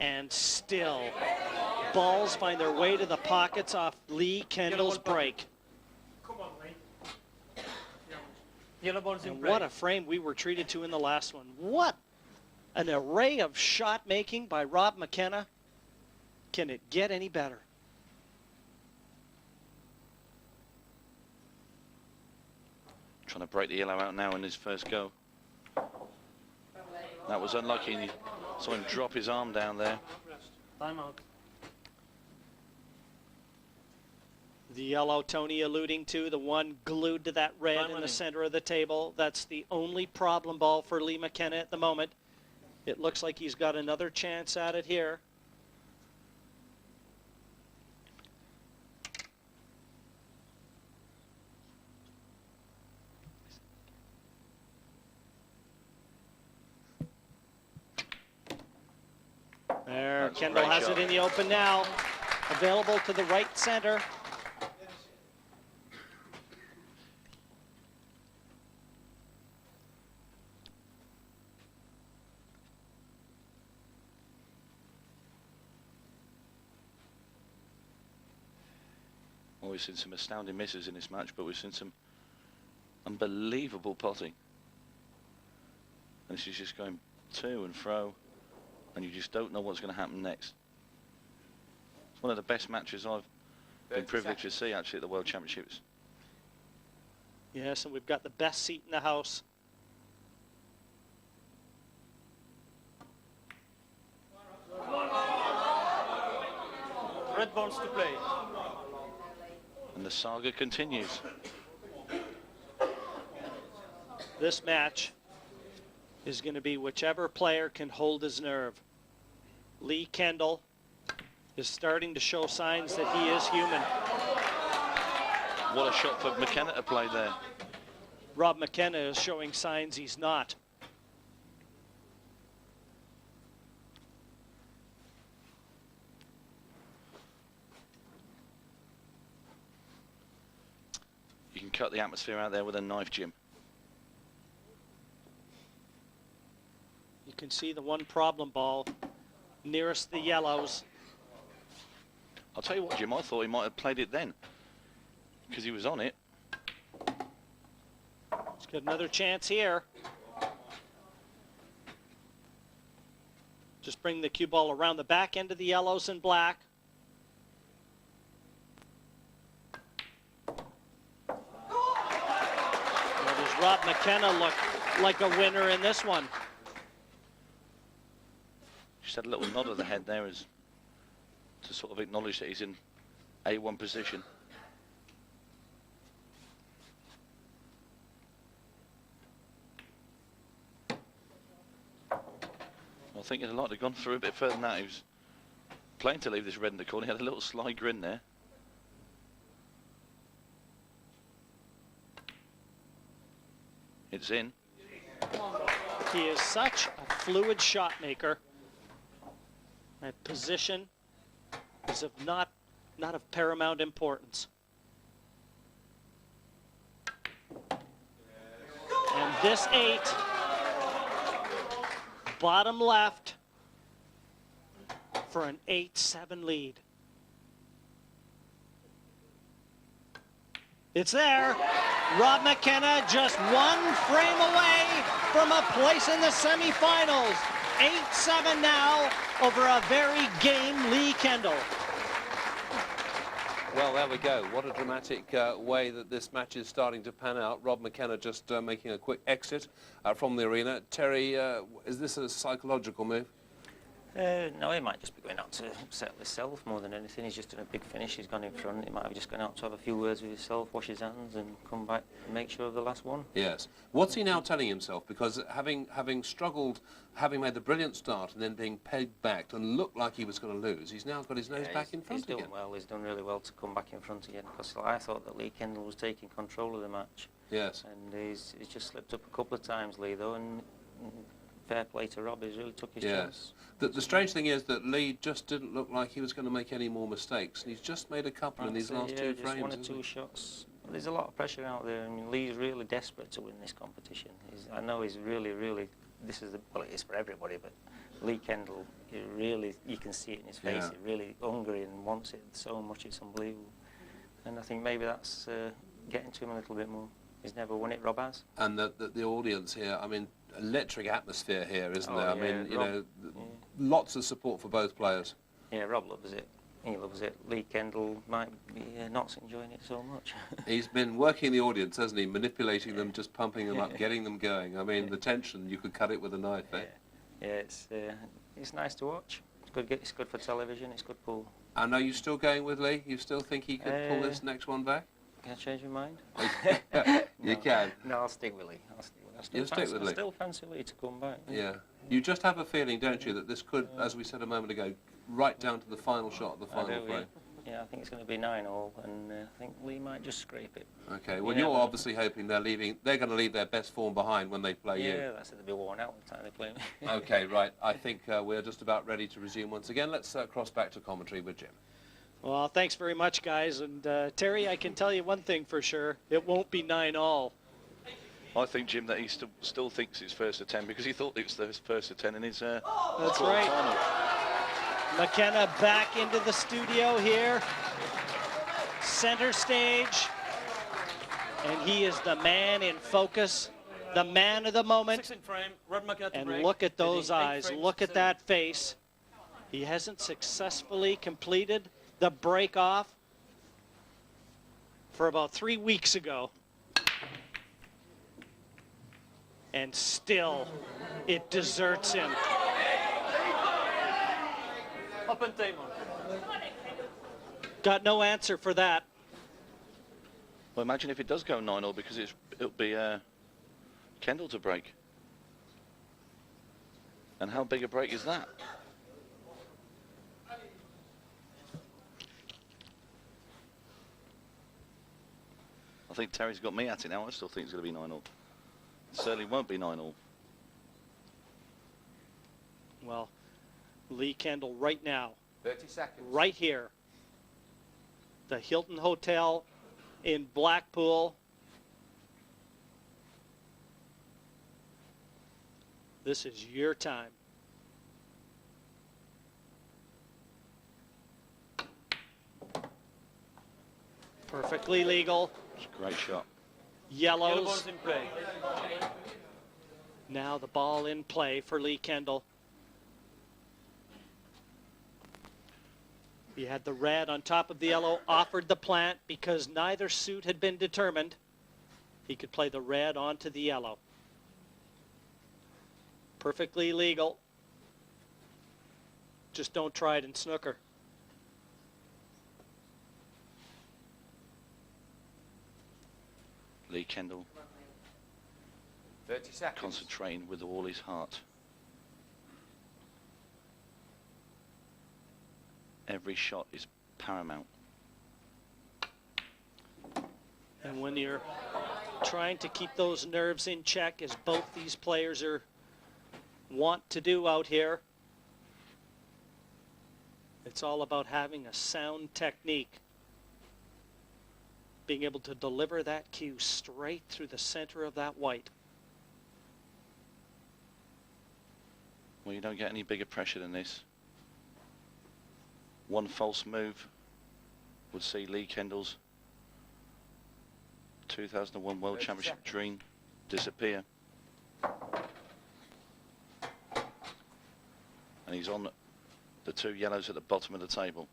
And still, balls find their way to the pockets off Lee Kendall's break. Come on, Lee. Yellow ball's in And play. what a frame we were treated to in the last one. What an array of shot making by Rob McKenna. Can it get any better? Trying to break the yellow out now in his first go. That was unlucky. And you saw him drop his arm down there. Time out. The yellow Tony alluding to, the one glued to that red in the center of the table. That's the only problem ball for Lee McKenna at the moment. It looks like he's got another chance at it here. There, That's a Kendall great has shot. it in the open now. Available to the right center. Well, we've seen some astounding misses in this match, but we've seen some unbelievable potting. And this is just going to and fro, and you just don't know what's going to happen next. It's one of the best matches I've been 30 privileged to seconds. see, actually, at the World Championships. Yes, and we've got the best seat in the house. Red balls to play. And the saga continues. This match is going to be whichever player can hold his nerve. Lee Kendall is starting to show signs that he is human. What a shot for McKenna to play there. Rob McKenna is showing signs he's not. You can cut the atmosphere out there with a knife, Jim. You can see the one problem ball nearest the yellows. I'll tell you what, Jim, I thought he might have played it then, because he was on it. He's got another chance here. Just bring the cue ball around the back end of the yellows and black. Now does Rob McKenna look like a winner in this one? Just had a little nod of the head there as to sort of acknowledge that he's in A1 position. I think he'd like to have gone through a bit further than that. He was playing to leave this red in the corner. He had a little sly grin there. It's in. He is such a fluid shot maker. That position is of not of paramount importance. this 8. Bottom left for an 8-7 lead. It's there. Rob McKenna just 1 frame away from a place in the semifinals. 8-7 now over a very game Lee Kendall. Well, there we go. What a dramatic way that this match is starting to pan out. Rob McKenna just making a quick exit from the arena. Terry, is this a psychological move? No, he might just be going out to settle himself more than anything. He's just done a big finish. He's gone in front. He might have just gone out to have a few words with himself, wash his hands, and come back and make sure of the last one. Yes. What's he now telling himself? Because having struggled, having made the brilliant start and then being pegged back and looked like he was going to lose, he's now got his nose back in front again. He's done well. He's done really well to come back in front again, because I thought that Lee Kendall was taking control of the match. Yes. And he's just slipped up a couple of times, Lee, though, and fair play to Rob. He's really took his chance. The strange thing is that Lee just didn't look like he was going to make any more mistakes, and he's just made a couple in these last 2 frames. Just 1 or 2 shots. Well, there's a lot of pressure out there. I mean, Lee's really desperate to win this competition. I know he's really, this is well, it is for everybody, but Lee Kendall, you can see it in his face. He's really hungry and wants it so much. It's unbelievable. And I think maybe that's getting to him a little bit more. He's never won it, Rob has. And the audience here, I mean, electric atmosphere here, isn't there? I mean, you know, lots of support for both players. Yeah, Rob loves it. He loves it. Lee Kendall might be not enjoying it so much. He's been working the audience, hasn't he? Manipulating them, just pumping them up, getting them going. I mean, the tension, you could cut it with a knife, eh? Yeah, it's nice to watch. It's good for television. It's good pool. And are you still going with Lee? You still think he could pull this next one back? Can I change my mind? You can. No, I'll stick with Lee. You'll stick with Lee? I still fancy Lee to come back. Yeah. You just have a feeling, don't you, that this could, as we said a moment ago, right down to the final shot of the final frame? Yeah, I think it's going to be 9-all, and I think Lee might just scrape it. Okay, well, you're obviously hoping they're going to leave their best form behind when they play you. Yeah, that's it. They'll be worn out by the time they play me. Okay, right. I think we're just about ready to resume once again. Let's cross back to commentary with Jim. Well, thanks very much, guys. And Terry, I can tell you one thing for sure. It won't be 9-all. I think, Jim, that he still thinks it's first to 10 because he thought it was the first to 10 in his That's right. final. McKenna back into the studio here. Center stage. And he is the man in focus, the man of the moment. 16th frame, Rob McKenna to And break. look at those Leading 8 eyes. frames Look to at 7. that face. He hasn't successfully completed the break off for about 3 weeks ago. And still, it deserts him. Up and table. Got no answer for that. Well, imagine if it does go 9-all because it'll be Kendall to break. And how big a break is that? I think Terry's got me at it now. I still think it's going to be 9-all. It certainly won't be 9-all. Well, Lee Kendall right now, 30 seconds. right here, the Hilton Hotel in Blackpool. This is your time. Perfectly legal. It's a great shot. Yellow Yellows. ball's in play. Now the ball in play for Lee Kendall. He had the red on top of the yellow, offered the plant because neither suit had been determined. He could play the red onto the yellow. Perfectly legal. Just don't try it in snooker. Lee Kendall 30 seconds. concentrating with all his heart. Every shot is paramount. And when you're trying to keep those nerves in check, as both these players want to do out here, it's all about having a sound technique. Being able to deliver that cue straight through the center of that white. Well, you don't get any bigger pressure than this. One false move would see Lee Kendall's 2001 World Championship dream disappear. And he's on the 2 yellows at the bottom of the table.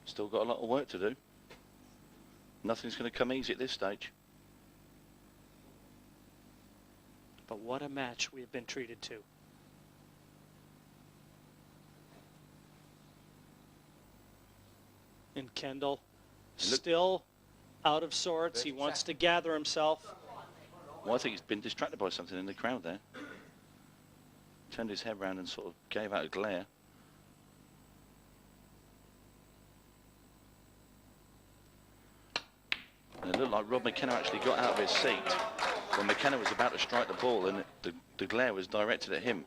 Still got a lot of work to do. Nothing's going to come easy at this stage. But what a match we've been treated to. And Kendall still out of sorts. He wants to gather himself. Well, I think he's been distracted by something in the crowd there. Turned his head round and sort of gave out a glare. And it looked like Rob McKenna actually got out of his seat when McKenna was about to strike the ball, and the glare was directed at him.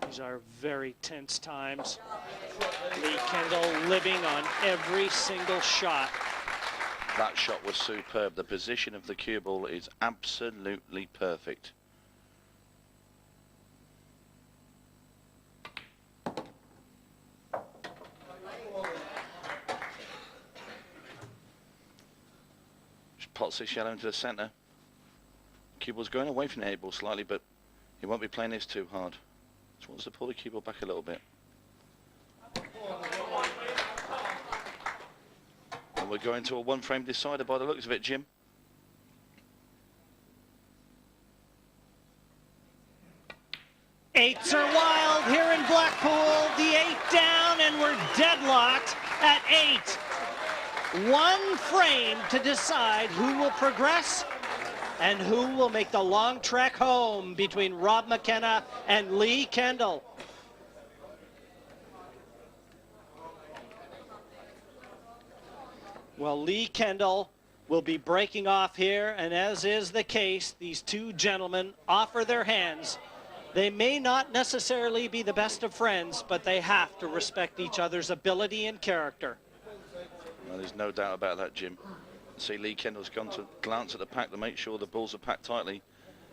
These are very tense times. Lee Kendall living on every single shot. That shot was superb. The position of the cue ball is absolutely perfect. Just pots this yellow into the centre. Cue ball's going away from the 8 ball slightly, but he won't be playing this too hard. Just wants to pull the cue ball back a little bit. And we're going to a 1-frame decider by the looks of it, Jim. Eights are wild here in Blackpool. The 8 down, and we're deadlocked at 8. 1 frame to decide who will progress and who will make the long trek home between Rob McKenna and Lee Kendall. Well, Lee Kendall will be breaking off here, and as is the case, these 2 gentlemen offer their hands. They may not necessarily be the best of friends, but they have to respect each other's ability and character. Well, there's no doubt about that, Jim. See, Lee Kendall's gone to glance at the pack to make sure the balls are packed tightly.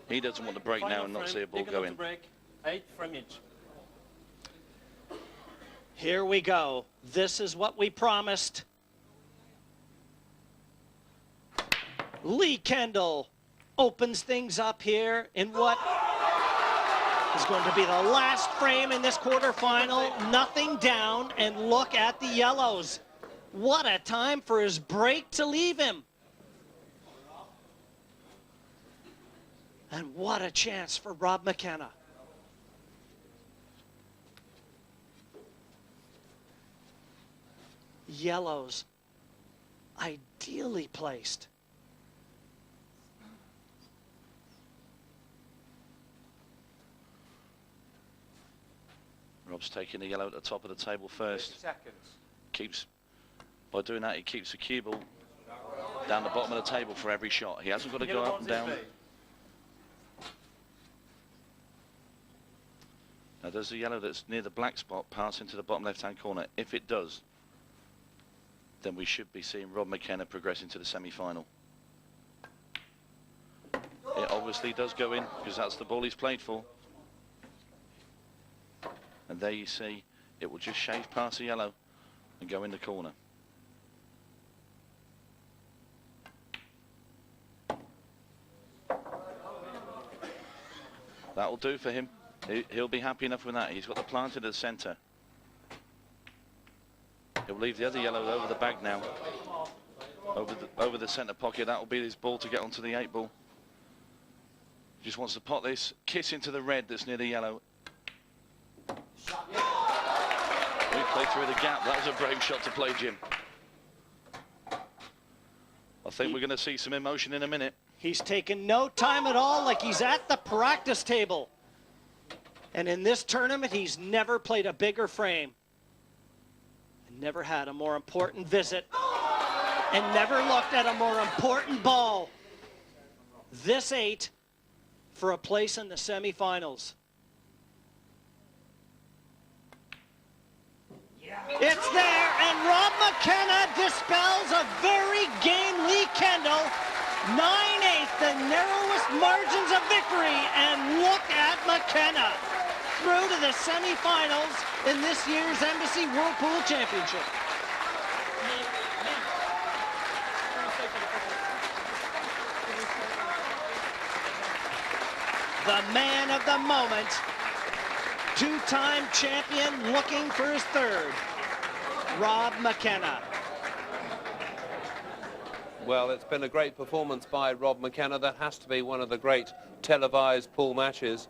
He doesn't want to break now and not see a ball go in. 8 from each. Here we go. This is what we promised. Lee Kendall opens things up here in what is going to be the last frame in this quarterfinal. Nothing down, and look at the yellows. What a time for his break to leave him. And what a chance for Rob McKenna. Yellows, ideally placed. Rob's taking the yellow at the top of the table first. 30 seconds. Keeps, by doing that, he keeps the cue ball down the bottom of the table for every shot. He hasn't got to go up and down. Now, does the yellow that's near the black spot pass into the bottom left-hand corner? If it does, then we should be seeing Rob McKenna progressing to the semi-final. It obviously does go in, because that's the ball he's played for. And there you see, it will just shave past the yellow and go in the corner. That'll do for him. He'll be happy enough with that. He's got the plant into the centre. He'll leave the other yellow over the bag now. Over the centre pocket. That'll be his ball to get onto the 8 ball. Just wants to pot this, kiss into the red that's near the yellow. We play through the gap. That was a brave shot to play, Jim. I think we're going to see some emotion in a minute. He's taken no time at all, like he's at the practice table. And in this tournament, he's never played a bigger frame. And never had a more important visit. And never looked at a more important ball. This 8 for a place in the semifinals. It's there, and Rob McKenna dispels a very game Lee Kendall. 9/8, the narrowest margins of victory, and look at McKenna through to the semifinals in this year's Embassy World Pool Championship. The man of the moment, two-time champion looking for his third, Rob McKenna. Well, it's been a great performance by Rob McKenna. That has to be one of the great televised pool matches.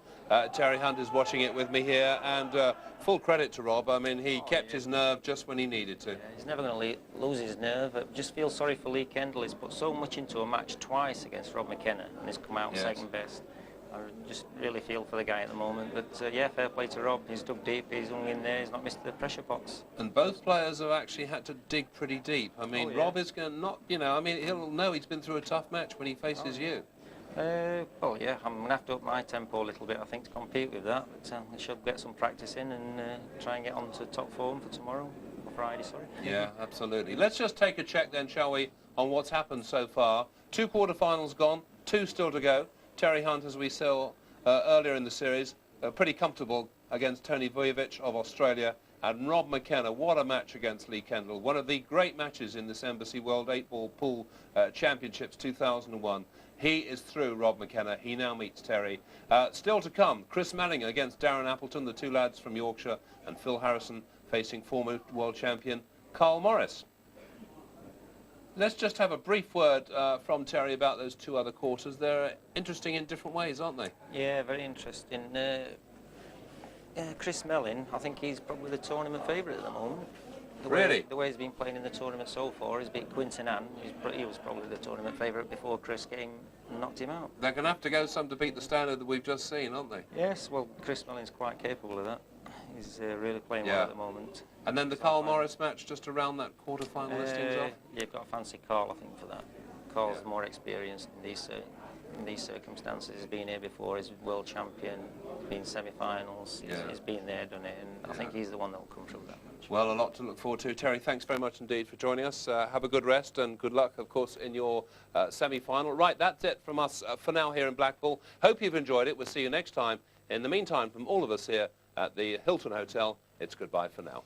Terry Hunt is watching it with me here, and full credit to Rob. I mean, he kept his nerve just when he needed to. Yeah, he's never going to lose his nerve. I just feel sorry for Lee Kendall. He's put so much into a match twice against Rob McKenna, and he's come out second best. I just really feel for the guy at the moment, but yeah, fair play to Rob. He's dug deep, he's hung in there, he's not missed the pressure box. And both players have actually had to dig pretty deep. I mean, Rob is going to not, you know, I mean, he'll know he's been through a tough match when he faces you. Well, yeah, I'm going to have to up my tempo a little bit, I think, to compete with that, but I should get some practice in and try and get on to top form for tomorrow, or Friday, sorry. Yeah, absolutely. Let's just take a check then, shall we, on what's happened so far. 2 quarterfinals gone, 2 still to go. Terry Hunt, as we saw earlier in the series, pretty comfortable against Tony Vujovic of Australia. And Rob McKenna, what a match against Lee Kendall. One of the great matches in this Embassy World 8-Ball Pool Championships 2001. He is through, Rob McKenna. He now meets Terry. Still to come, Chris Melling against Darren Appleton, the 2 lads from Yorkshire, and Phil Harrison facing former world champion Carl Morris. Let's just have a brief word from Terry about those 2 other quarters. They're interesting in different ways, aren't they? Yeah, very interesting. Chris Melling, I think he's probably the tournament favourite at the moment. The way he's been playing in the tournament so far, he's beat Quinton Ann. He was probably the tournament favourite before Chris came and knocked him out. They're going to have to go some to beat the standard that we've just seen, aren't they? Yes, well, Chris Melling's quite capable of that. He's really playing well at the moment. And then the Carl Morris match just around that quarter-final listings off? Yeah, you've got to fancy Carl, I think, for that. Carl's more experienced in these circumstances. He's been here before, he's world champion, been semi-finals, he's been there, done it, and I think he's the one that will come through that match. Well, a lot to look forward to. Terry, thanks very much indeed for joining us. Have a good rest and good luck, of course, in your semi-final. Right, that's it from us for now here in Blackpool. Hope you've enjoyed it. We'll see you next time. In the meantime, from all of us here at the Hilton Hotel, it's goodbye for now.